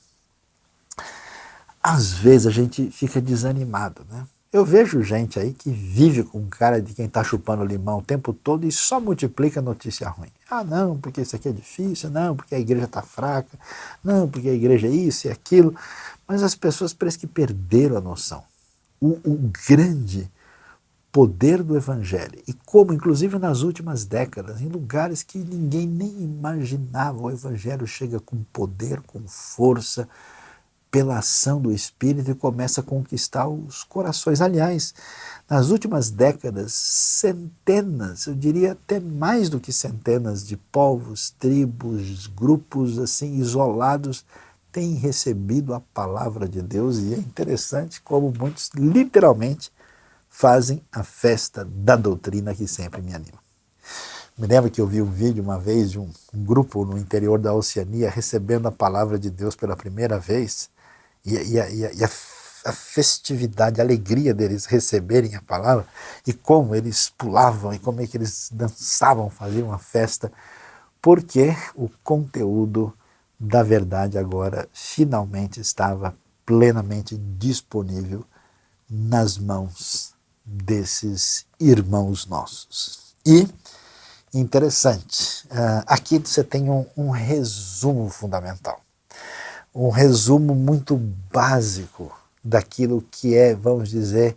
às vezes a gente fica desanimado, né? Eu vejo gente aí que vive com cara de quem está chupando limão o tempo todo e só multiplica notícia ruim. Não, porque isso aqui é difícil, não, porque a igreja está fraca, não, porque a igreja é isso e aquilo. Mas as pessoas parecem que perderam a noção. O grande poder do Evangelho, e como inclusive nas últimas décadas, em lugares que ninguém nem imaginava, o Evangelho chega com poder, com força, pela ação do Espírito e começa a conquistar os corações. Aliás, nas últimas décadas, centenas, eu diria até mais do que centenas de povos, tribos, grupos assim isolados têm recebido a palavra de Deus, e é interessante como muitos literalmente fazem a festa da doutrina, que sempre me anima. Me lembro que eu vi um vídeo uma vez de um grupo no interior da Oceania recebendo a palavra de Deus pela primeira vez, e a festividade, a alegria deles receberem a palavra, e como eles pulavam, e como é que eles dançavam, faziam uma festa, porque o conteúdo da verdade agora finalmente estava plenamente disponível nas mãos desses irmãos nossos. E, interessante, aqui você tem um resumo fundamental, um resumo muito básico daquilo que é, vamos dizer,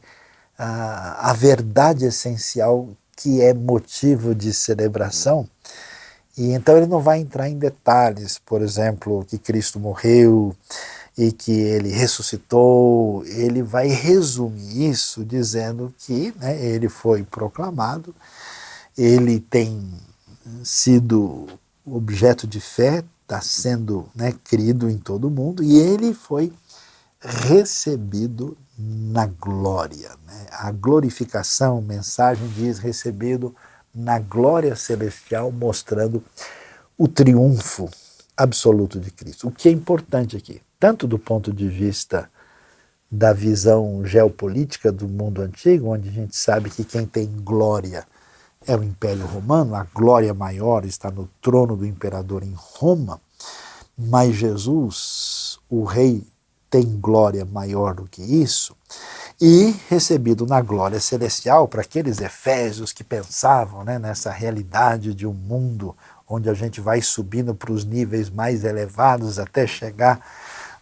a verdade essencial que é motivo de celebração. E então ele não vai entrar em detalhes, por exemplo, que Cristo morreu e que ele ressuscitou. Ele vai resumir isso dizendo que ele foi proclamado, ele tem sido objeto de fé, está sendo crido em todo o mundo, e ele foi recebido na glória. A glorificação, mensagem diz, recebido na glória celestial, mostrando o triunfo absoluto de Cristo. O que é importante aqui, tanto do ponto de vista da visão geopolítica do mundo antigo, onde a gente sabe que quem tem glória é o Império Romano, a glória maior está no trono do imperador em Roma, mas Jesus, o rei, tem glória maior do que isso, e recebido na glória celestial, para aqueles efésios que pensavam nessa realidade de um mundo onde a gente vai subindo para os níveis mais elevados até chegar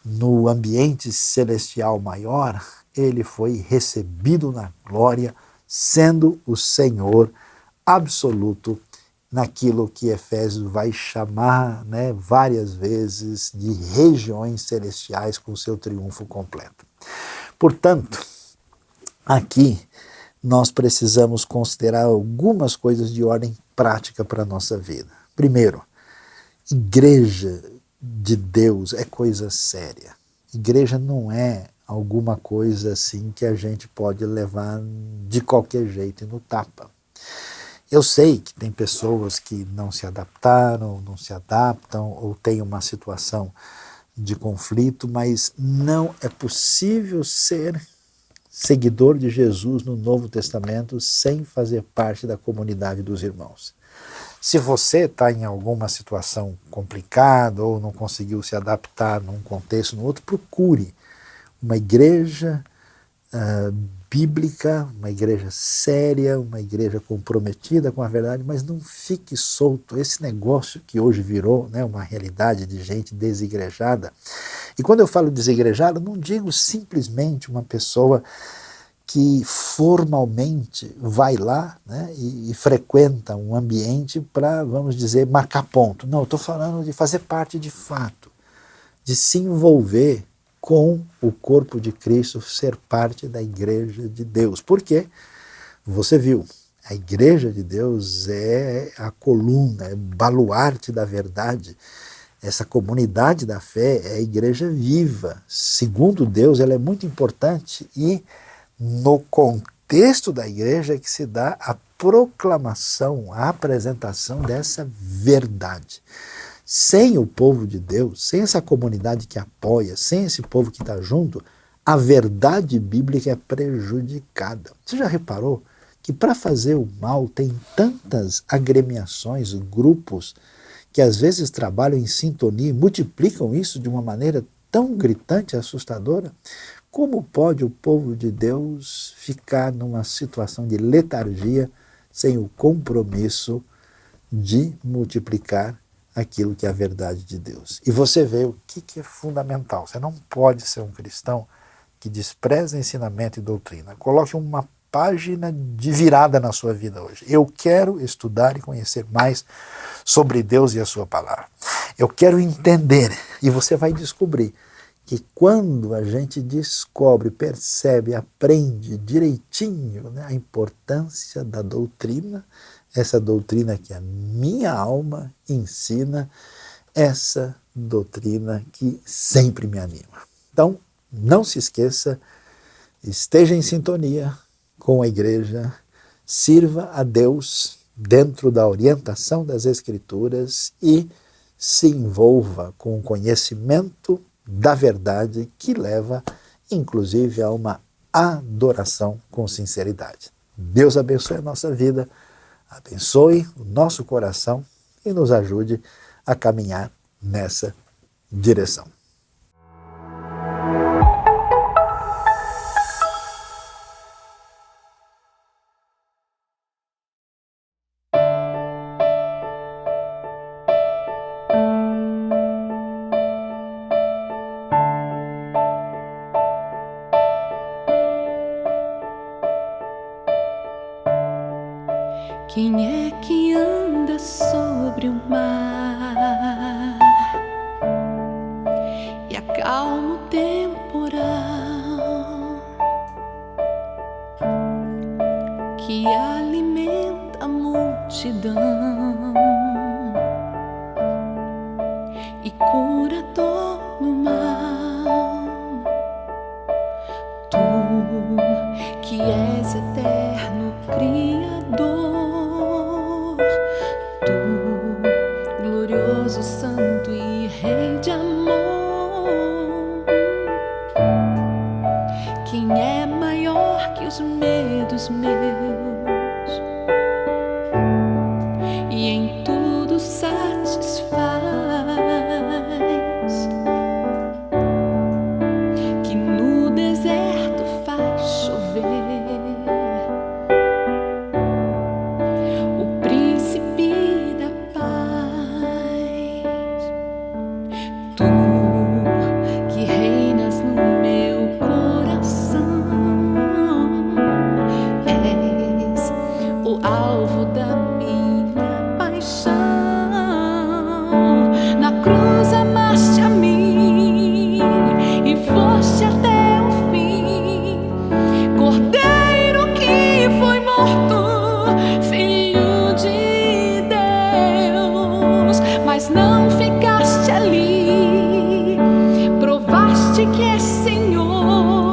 no ambiente celestial maior, ele foi recebido na glória, sendo o Senhor absoluto naquilo que Efésios vai chamar várias vezes de regiões celestiais com seu triunfo completo. Portanto, aqui nós precisamos considerar algumas coisas de ordem prática para a nossa vida. Primeiro, igreja de Deus é coisa séria. Igreja não é alguma coisa assim que a gente pode levar de qualquer jeito e no tapa. Eu sei que tem pessoas que não se adaptaram, não se adaptam ou têm uma situação de conflito, mas não é possível ser seguidor de Jesus no Novo Testamento sem fazer parte da comunidade dos irmãos. Se você está em alguma situação complicada ou não conseguiu se adaptar num contexto, no outro, procure uma igreja bíblica, uma igreja séria, uma igreja comprometida com a verdade, mas não fique solto. Esse negócio que hoje virou, né, uma realidade de gente desigrejada. E quando eu falo desigrejada, não digo simplesmente uma pessoa que formalmente vai lá, né, e frequenta um ambiente para, vamos dizer, marcar ponto. Não, eu estou falando de fazer parte de fato, de se envolver com o corpo de Cristo, ser parte da igreja de Deus. Por quê? Você viu, a igreja de Deus é a coluna, é o baluarte da verdade. Essa comunidade da fé é a igreja viva. Segundo Deus, ela é muito importante e no contexto da igreja é que se dá a proclamação, a apresentação dessa verdade. Sem o povo de Deus, sem essa comunidade que apoia, sem esse povo que está junto, a verdade bíblica é prejudicada. Você já reparou que para fazer o mal tem tantas agremiações, grupos, que às vezes trabalham em sintonia e multiplicam isso de uma maneira tão gritante e assustadora? Como pode o povo de Deus ficar numa situação de letargia sem o compromisso de multiplicar aquilo que é a verdade de Deus? E você vê o que é fundamental. Você não pode ser um cristão que despreza ensinamento e doutrina. Coloque uma página de virada na sua vida hoje. Eu quero estudar e conhecer mais sobre Deus e a sua palavra. Eu quero entender. E você vai descobrir que quando a gente descobre, percebe, aprende direitinho, né, a importância da doutrina, essa doutrina que a minha alma ensina, essa doutrina que sempre me anima. Então, não se esqueça, esteja em sintonia com a igreja, sirva a Deus dentro da orientação das Escrituras e se envolva com o conhecimento da verdade que leva, inclusive, a uma adoração com sinceridade. Deus abençoe a nossa vida, abençoe o nosso coração e nos ajude a caminhar nessa direção. Quem é que anda sobre o mar e acalma o temporal, que alimenta a multidão e cura dor no mal? Tu que és eterno Criador, glorioso, santo e rei de amor, quem é maior que os medos meus e em tudo satisfaz, que no deserto faz chover, o príncipe da paz. Tu que reinas no meu coração, és o alvo da minha paixão. Na cruz amaste a mim e foste até o fim, Cordeiro que foi morto, Filho de Deus, mas não ficaste ali, provaste que és Senhor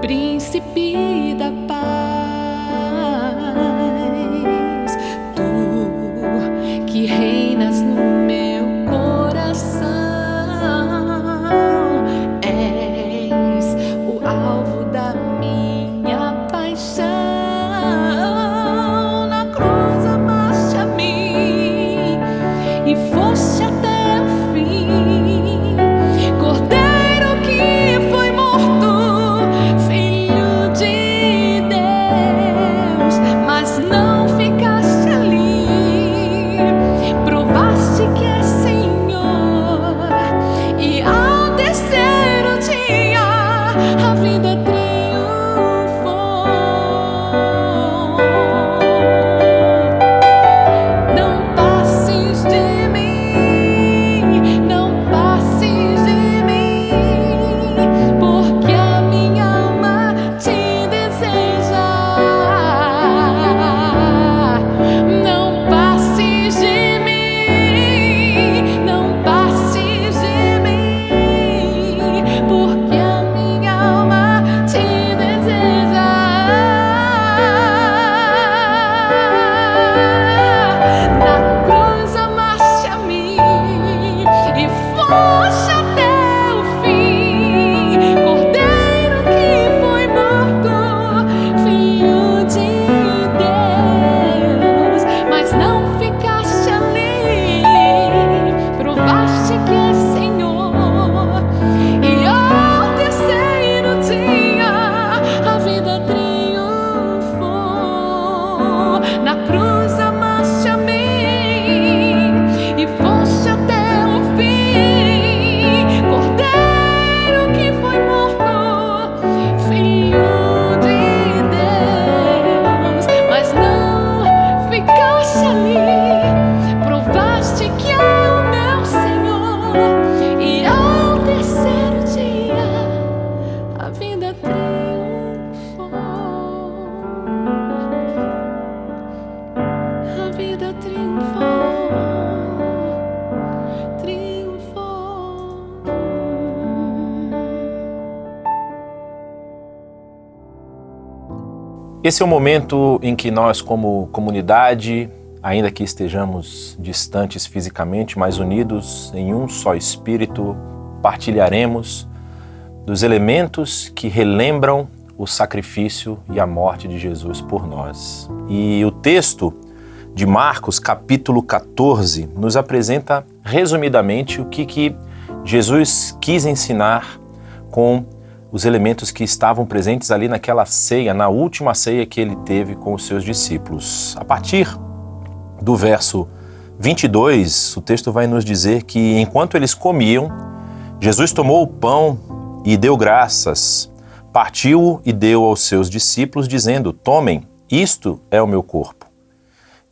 príncipe da paz, tu que reinas no meu coração, és o alvo da minha paixão. Na cruz amaste a mim e foste até o fim, Cordeiro que foi morto, Filho de Deus, mas não ficaste ali, provaste que és Senhor, e ao terceiro dia a vida triunfou. Não passes de mim, não passes de mim, porque a minha alma te deseja. Não passes de mim, não passes de mim, porque a minha alma te deseja. Na cruz amaste a mim e foste até o fim, Cordeiro que foi morto, Filho de Deus, mas não ficaste ali, provaste que és Senhor, e ao terceiro dia a vida triunfou. Na cruz amaste a mim e foste até o fim, Cordeiro que foi morto, Filho de Deus, mas não ficaste ali, provaste que é o meu Senhor, e ao terceiro dia a vida triunfou. A vida triunfou, triunfou. Esse é o momento em que nós, como comunidade, ainda que estejamos distantes fisicamente, mas unidos em um só espírito, partilharemos dos elementos que relembram o sacrifício e a morte de Jesus por nós. E o texto de Marcos, capítulo 14, nos apresenta resumidamente o que Jesus quis ensinar com os elementos que estavam presentes ali naquela ceia, na última ceia que ele teve com os seus discípulos. A partir do verso 22, o texto vai nos dizer que enquanto eles comiam, Jesus tomou o pão e deu graças, partiu-o e deu aos seus discípulos, dizendo: tomem, isto é o meu corpo.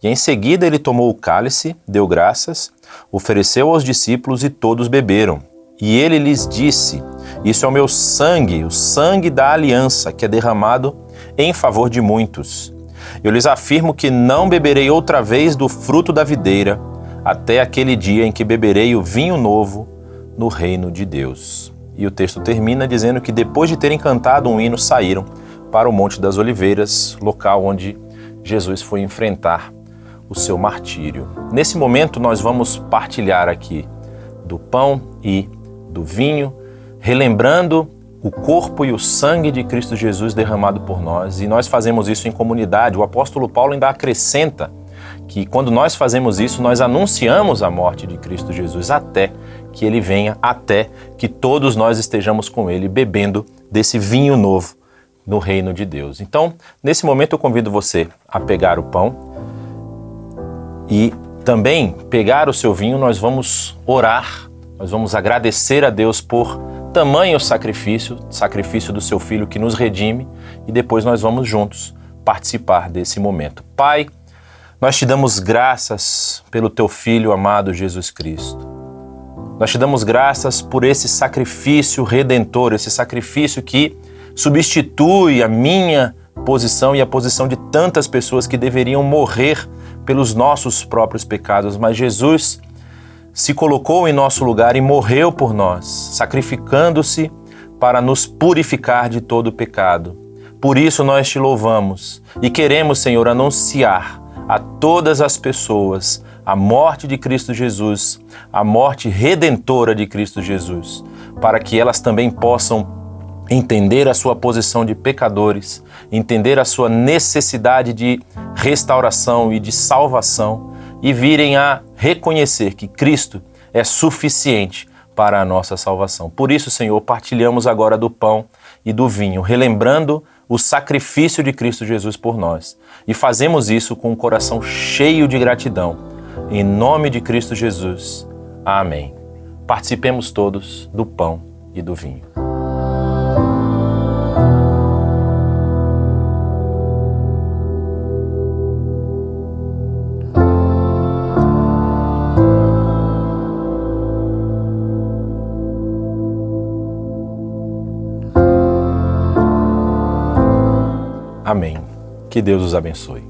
E em seguida ele tomou o cálice, deu graças, ofereceu aos discípulos e todos beberam. E ele lhes disse: isso é o meu sangue, o sangue da aliança, que é derramado em favor de muitos. Eu lhes afirmo que não beberei outra vez do fruto da videira, até aquele dia em que beberei o vinho novo no reino de Deus. E o texto termina dizendo que depois de terem cantado um hino, saíram para o Monte das Oliveiras, local onde Jesus foi enfrentar o seu martírio. Nesse momento nós vamos partilhar aqui do pão e do vinho, relembrando o corpo e o sangue de Cristo Jesus derramado por nós, e nós fazemos isso em comunidade. O apóstolo Paulo ainda acrescenta que quando nós fazemos isso, nós anunciamos a morte de Cristo Jesus até que ele venha, até que todos nós estejamos com ele bebendo desse vinho novo no reino de Deus. Então, nesse momento eu convido você a pegar o pão e também pegar o seu vinho. Nós vamos orar, nós vamos agradecer a Deus por tamanho sacrifício do seu Filho que nos redime, e depois nós vamos juntos participar desse momento. Pai, nós te damos graças pelo teu Filho amado Jesus Cristo. Nós te damos graças por esse sacrifício redentor, esse sacrifício que substitui a minha posição e a posição de tantas pessoas que deveriam morrer pelos nossos próprios pecados, mas Jesus se colocou em nosso lugar e morreu por nós, sacrificando-se para nos purificar de todo pecado. Por isso nós te louvamos e queremos, Senhor, anunciar a todas as pessoas a morte de Cristo Jesus, a morte redentora de Cristo Jesus, para que elas também possam entender a sua posição de pecadores, entender a sua necessidade de restauração e de salvação e virem a reconhecer que Cristo é suficiente para a nossa salvação. Por isso, Senhor, partilhamos agora do pão e do vinho, relembrando o sacrifício de Cristo Jesus por nós. E fazemos isso com um coração cheio de gratidão. Em nome de Cristo Jesus. Amém. Participemos todos do pão e do vinho. Amém. Que Deus os abençoe.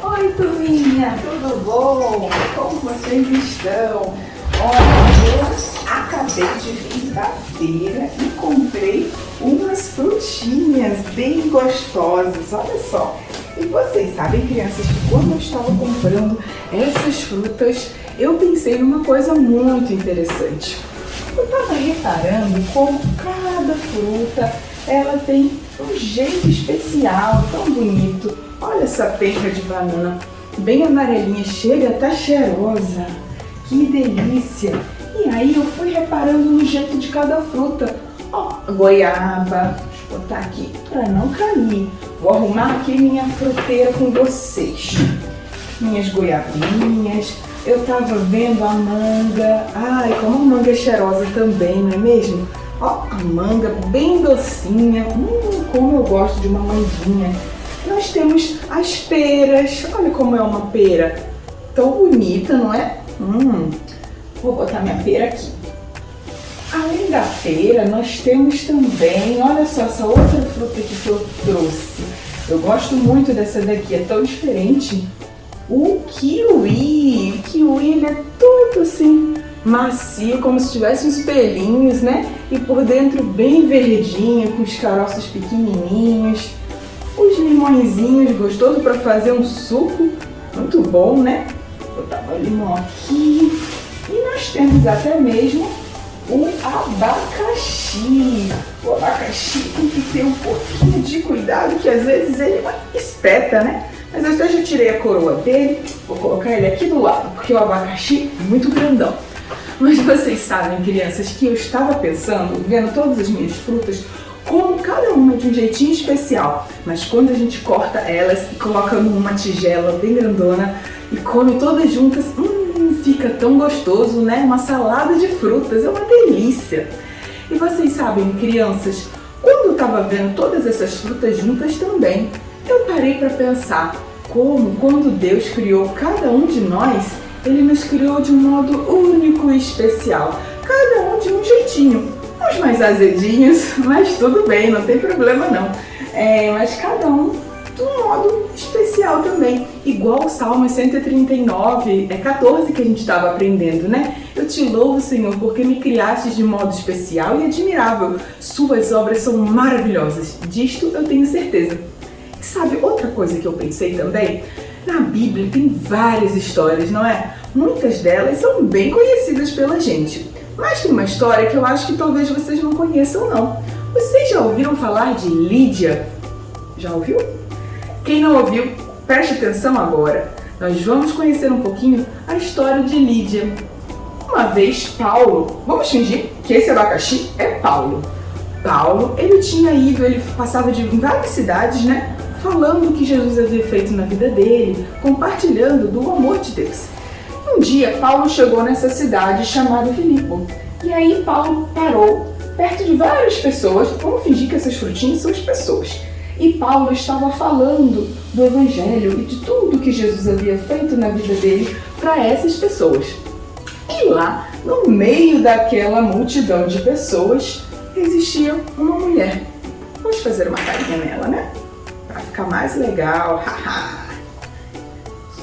Oi, turminha, tudo bom? Como vocês estão? Olha, eu acabei de vir da feira e comprei umas frutinhas bem gostosas, olha só. E vocês sabem, crianças, que quando eu estava comprando essas frutas, eu pensei numa coisa muito interessante. Eu estava reparando como cada fruta, ela tem um jeito especial, tão bonito. Olha essa penca de banana, bem amarelinha, chega, tá cheirosa. Que delícia! E aí eu fui reparando no jeito de cada fruta. Ó, goiaba, deixa eu botar aqui para não cair. Vou arrumar aqui minha fruteira com vocês. Minhas goiabinhas. Eu tava vendo a manga. Ai, como a manga é cheirosa também, não é mesmo? Ó, a manga bem docinha. Como eu gosto de uma manguinha. Nós temos as peras. Olha como é uma pera. Tão bonita, não é? Vou botar minha pera aqui. Além da pera, nós temos também, olha só, essa outra fruta que eu trouxe. Eu gosto muito dessa daqui, é tão diferente. O kiwi. O kiwi, ele é todo assim, macio, como se tivesse uns pelinhos, né? E por dentro bem verdinho, com os caroços pequenininhos. Os limõezinhos, gostoso para fazer um suco, muito bom, né? Vou botar o limão aqui. E nós temos até mesmo o abacaxi. O abacaxi tem que ter um pouquinho de cuidado, que às vezes ele espeta, né? Mas eu já tirei a coroa dele, vou colocar ele aqui do lado, porque o abacaxi é muito grandão. Mas vocês sabem, crianças, que eu estava pensando, vendo todas as minhas frutas, como cada uma de um jeitinho especial. Mas quando a gente corta elas e coloca numa tigela bem grandona e come todas juntas, fica tão gostoso, né? Uma salada de frutas, é uma delícia. E vocês sabem, crianças, quando eu estava vendo todas essas frutas juntas também, eu parei para pensar como, quando Deus criou cada um de nós, Ele nos criou de um modo único e especial. Cada um de um jeitinho. Uns mais azedinhos, mas tudo bem, não tem problema não. Mas cada um de um modo especial também. Igual o Salmo 139, 14 que a gente estava aprendendo, né? Eu te louvo, Senhor, porque me criaste de modo especial e admirável. Suas obras são maravilhosas. Disto eu tenho certeza. E sabe outra coisa que eu pensei também? Na Bíblia tem várias histórias, não é? Muitas delas são bem conhecidas pela gente. Mas tem uma história que eu acho que talvez vocês não conheçam, não. Vocês já ouviram falar de Lídia? Já ouviu? Quem não ouviu, preste atenção agora. Nós vamos conhecer um pouquinho a história de Lídia. Uma vez, Paulo, vamos fingir que esse abacaxi é Paulo. Paulo, ele tinha ido, ele passava em várias cidades, né? Falando o que Jesus havia feito na vida dele, compartilhando do amor de Deus. Um dia, Paulo chegou nessa cidade chamada Filipe. E aí, Paulo parou perto de várias pessoas. Vamos fingir que essas frutinhas são as pessoas. E Paulo estava falando do Evangelho e de tudo que Jesus havia feito na vida dele para essas pessoas. E lá, no meio daquela multidão de pessoas, existia uma mulher. Vamos fazer uma carinha nela, né? Pra ficar mais legal.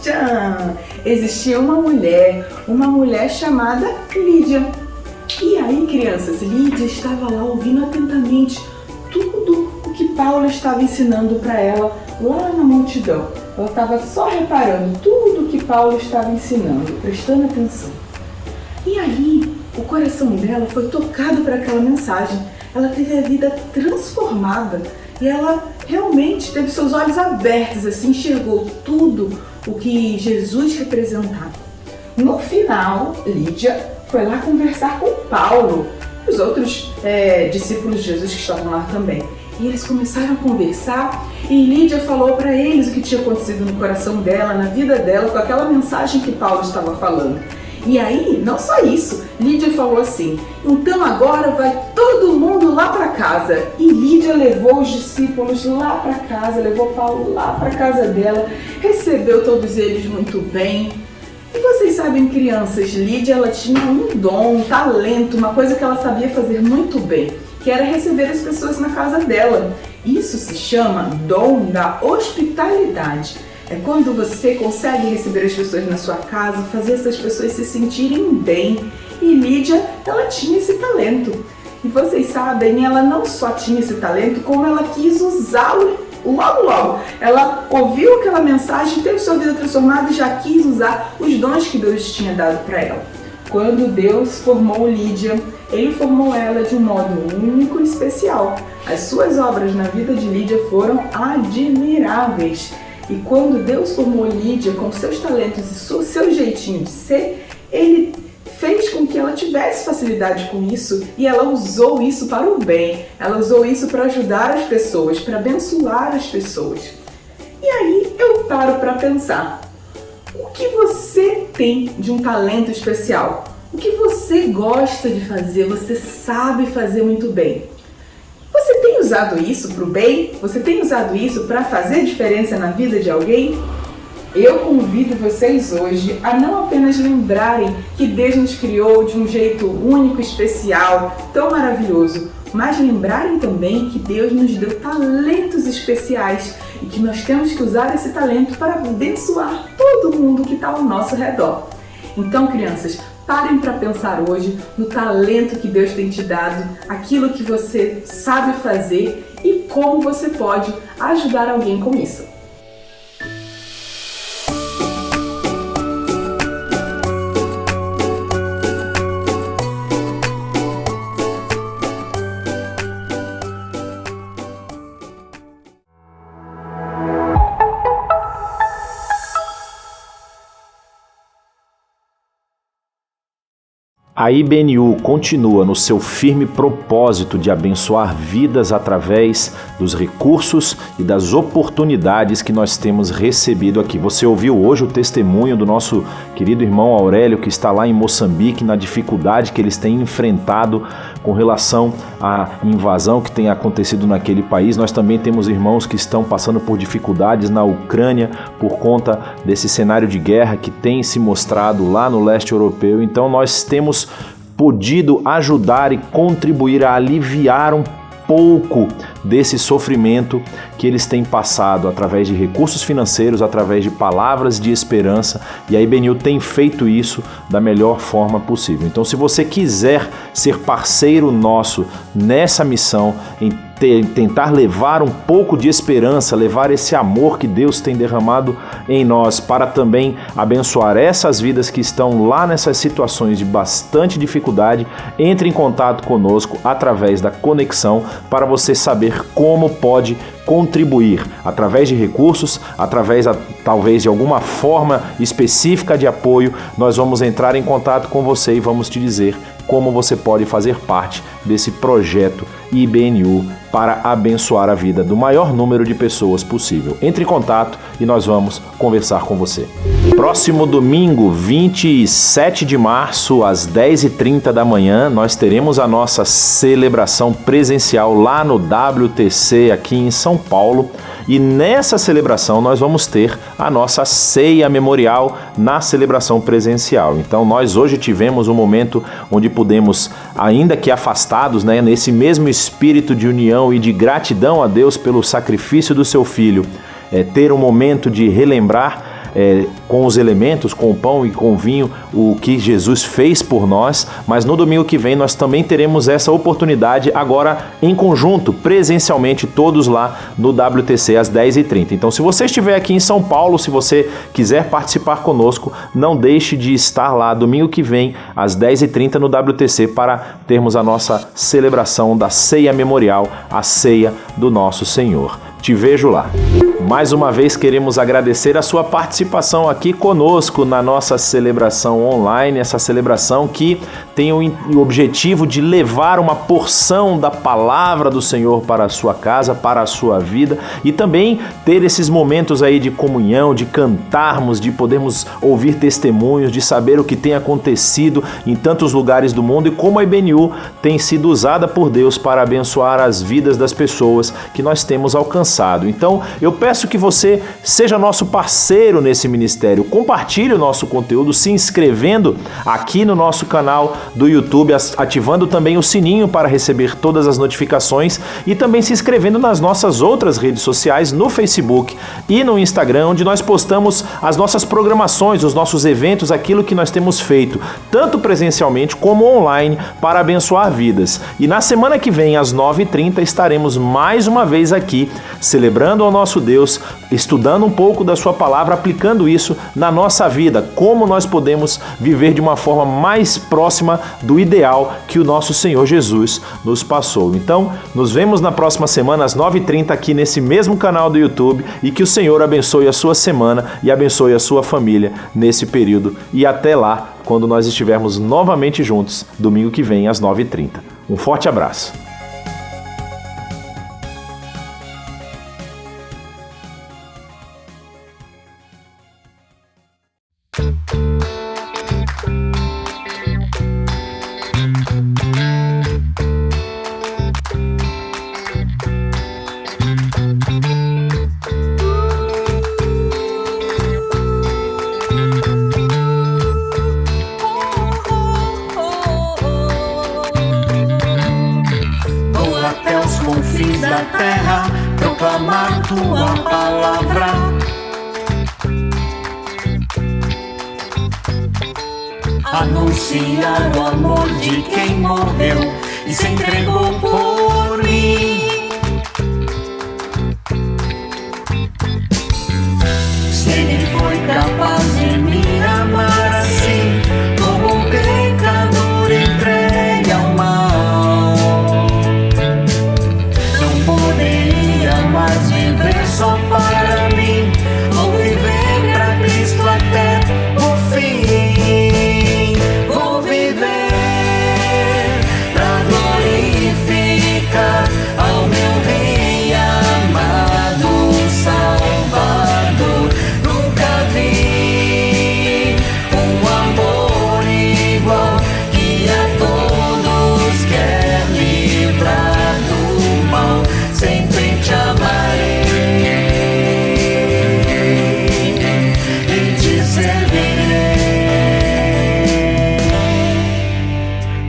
Tchan! Existia uma mulher chamada Lídia. E aí, crianças, Lídia estava lá ouvindo atentamente tudo o que Paulo estava ensinando para ela lá na multidão. Ela estava só reparando tudo o que Paulo estava ensinando, prestando atenção. E aí, o coração dela foi tocado por aquela mensagem. Ela teve a vida transformada e ela realmente teve seus olhos abertos, assim, enxergou tudo o que Jesus representava. No final, Lídia foi lá conversar com Paulo, os outros discípulos de Jesus que estavam lá também. E eles começaram a conversar e Lídia falou para eles o que tinha acontecido no coração dela, na vida dela, com aquela mensagem que Paulo estava falando. E aí, não só isso, Lídia falou assim: então agora vai todo mundo lá para casa. E Lídia levou os discípulos lá para casa, levou Paulo lá para casa dela, recebeu todos eles muito bem. E vocês sabem, crianças, Lídia ela tinha um dom, um talento, uma coisa que ela sabia fazer muito bem, que era receber as pessoas na casa dela. Isso se chama dom da hospitalidade. É quando você consegue receber as pessoas na sua casa, fazer essas pessoas se sentirem bem. E Lídia, ela tinha esse talento. E vocês sabem, ela não só tinha esse talento, como ela quis usá-lo logo. Ela ouviu aquela mensagem, teve sua vida transformada e já quis usar os dons que Deus tinha dado para ela. Quando Deus formou Lídia, Ele formou ela de um modo único e especial. As suas obras na vida de Lídia foram admiráveis. E quando Deus formou Lídia com seus talentos e seu jeitinho de ser, Ele fez com que ela tivesse facilidade com isso e ela usou isso para o bem. Ela usou isso para ajudar as pessoas, para abençoar as pessoas. E aí eu paro para pensar, o que você tem de um talento especial? O que você gosta de fazer, você sabe fazer muito bem? Você tem usado isso para o bem? Você tem usado isso para fazer diferença na vida de alguém? Eu convido vocês hoje a não apenas lembrarem que Deus nos criou de um jeito único, especial, tão maravilhoso, mas lembrarem também que Deus nos deu talentos especiais e que nós temos que usar esse talento para abençoar todo mundo que está ao nosso redor. Então, crianças, parem para pensar hoje no talento que Deus tem te dado, aquilo que você sabe fazer e como você pode ajudar alguém com isso. A IBNU continua no seu firme propósito de abençoar vidas através dos recursos e das oportunidades que nós temos recebido aqui. Você ouviu hoje o testemunho do nosso querido irmão Aurélio, que está lá em Moçambique, na dificuldade que eles têm enfrentado com relação à invasão que tem acontecido naquele país. Nós também temos irmãos que estão passando por dificuldades na Ucrânia por conta desse cenário de guerra que tem se mostrado lá no leste europeu. Então nós temos podido ajudar e contribuir a aliviar um pouco desse sofrimento que eles têm passado através de recursos financeiros, através de palavras de esperança, e a IBNU tem feito isso da melhor forma possível. Então, se você quiser ser parceiro nosso nessa missão, em tentar levar um pouco de esperança, levar esse amor que Deus tem derramado em nós para também abençoar essas vidas que estão lá nessas situações de bastante dificuldade, entre em contato conosco através da conexão para você saber como pode contribuir através de recursos, através talvez de alguma forma específica de apoio. Nós vamos entrar em contato com você e vamos te dizer como você pode fazer parte desse projeto IBNU para abençoar a vida do maior número de pessoas possível. Entre em contato e nós vamos conversar com você. Próximo domingo, 27 de março, às 10h30 da manhã, nós teremos a nossa celebração presencial lá no WTC aqui em São Paulo. e nessa celebração nós vamos ter a nossa ceia memorial na celebração presencial. Então nós hoje tivemos um momento onde pudemos, ainda que afastados, né, nesse mesmo espírito de união e de gratidão a Deus pelo sacrifício do seu Filho, ter um momento de relembrar com os elementos, com o pão e com o vinho, o que Jesus fez por nós, mas no domingo que vem nós também teremos essa oportunidade agora em conjunto, presencialmente, todos lá no WTC às 10h30. Então, se você estiver aqui em São Paulo, se você quiser participar conosco, não deixe de estar lá domingo que vem às 10h30 no WTC para termos a nossa celebração da ceia memorial, a ceia do nosso Senhor. Te vejo lá. Mais uma vez queremos agradecer a sua participação aqui conosco na nossa celebração online, essa celebração que tem o objetivo de levar uma porção da palavra do Senhor para a sua casa, para a sua vida, e também ter esses momentos aí de comunhão, de cantarmos, de podermos ouvir testemunhos, de saber o que tem acontecido em tantos lugares do mundo e como a IBNU tem sido usada por Deus para abençoar as vidas das pessoas que nós temos alcançado. Então, eu peço que você seja nosso parceiro nesse ministério, compartilhe o nosso conteúdo, se inscrevendo aqui no nosso canal do YouTube, ativando também o sininho para receber todas as notificações e também se inscrevendo nas nossas outras redes sociais, no Facebook e no Instagram, onde nós postamos as nossas programações, os nossos eventos, aquilo que nós temos feito, tanto presencialmente como online, para abençoar vidas. E na semana que vem, às 9h30, estaremos mais uma vez aqui, celebrando ao nosso Deus, estudando um pouco da sua palavra, aplicando isso na nossa vida, como nós podemos viver de uma forma mais próxima do ideal que o nosso Senhor Jesus nos passou. Então, nos vemos na próxima semana às 9h30 aqui nesse mesmo canal do YouTube e que o Senhor abençoe a sua semana e abençoe a sua família nesse período e até lá, quando nós estivermos novamente juntos, domingo que vem às 9h30. Um forte abraço. Confins da terra, proclamar tua palavra. Anunciar o amor de quem morreu e se entregou por mim. Se ele foi capaz de me amar assim, como um pecador entregue ao mal, mas viver só para mim, ou viver pra Cristo até o fim. Vou viver pra glorificar ao meu Rei amado Salvador. Nunca vi um amor igual, que a todos quer livrar do mal. Sempre te amarei e te servirei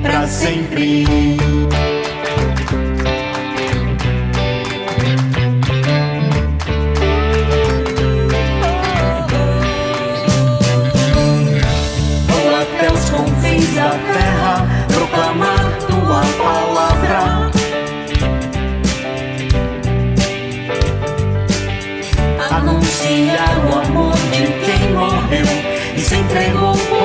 pra sempre. Vou até os confins da terra, proclamar tua palavra. Anunciar o amor de quem morreu e se entregou por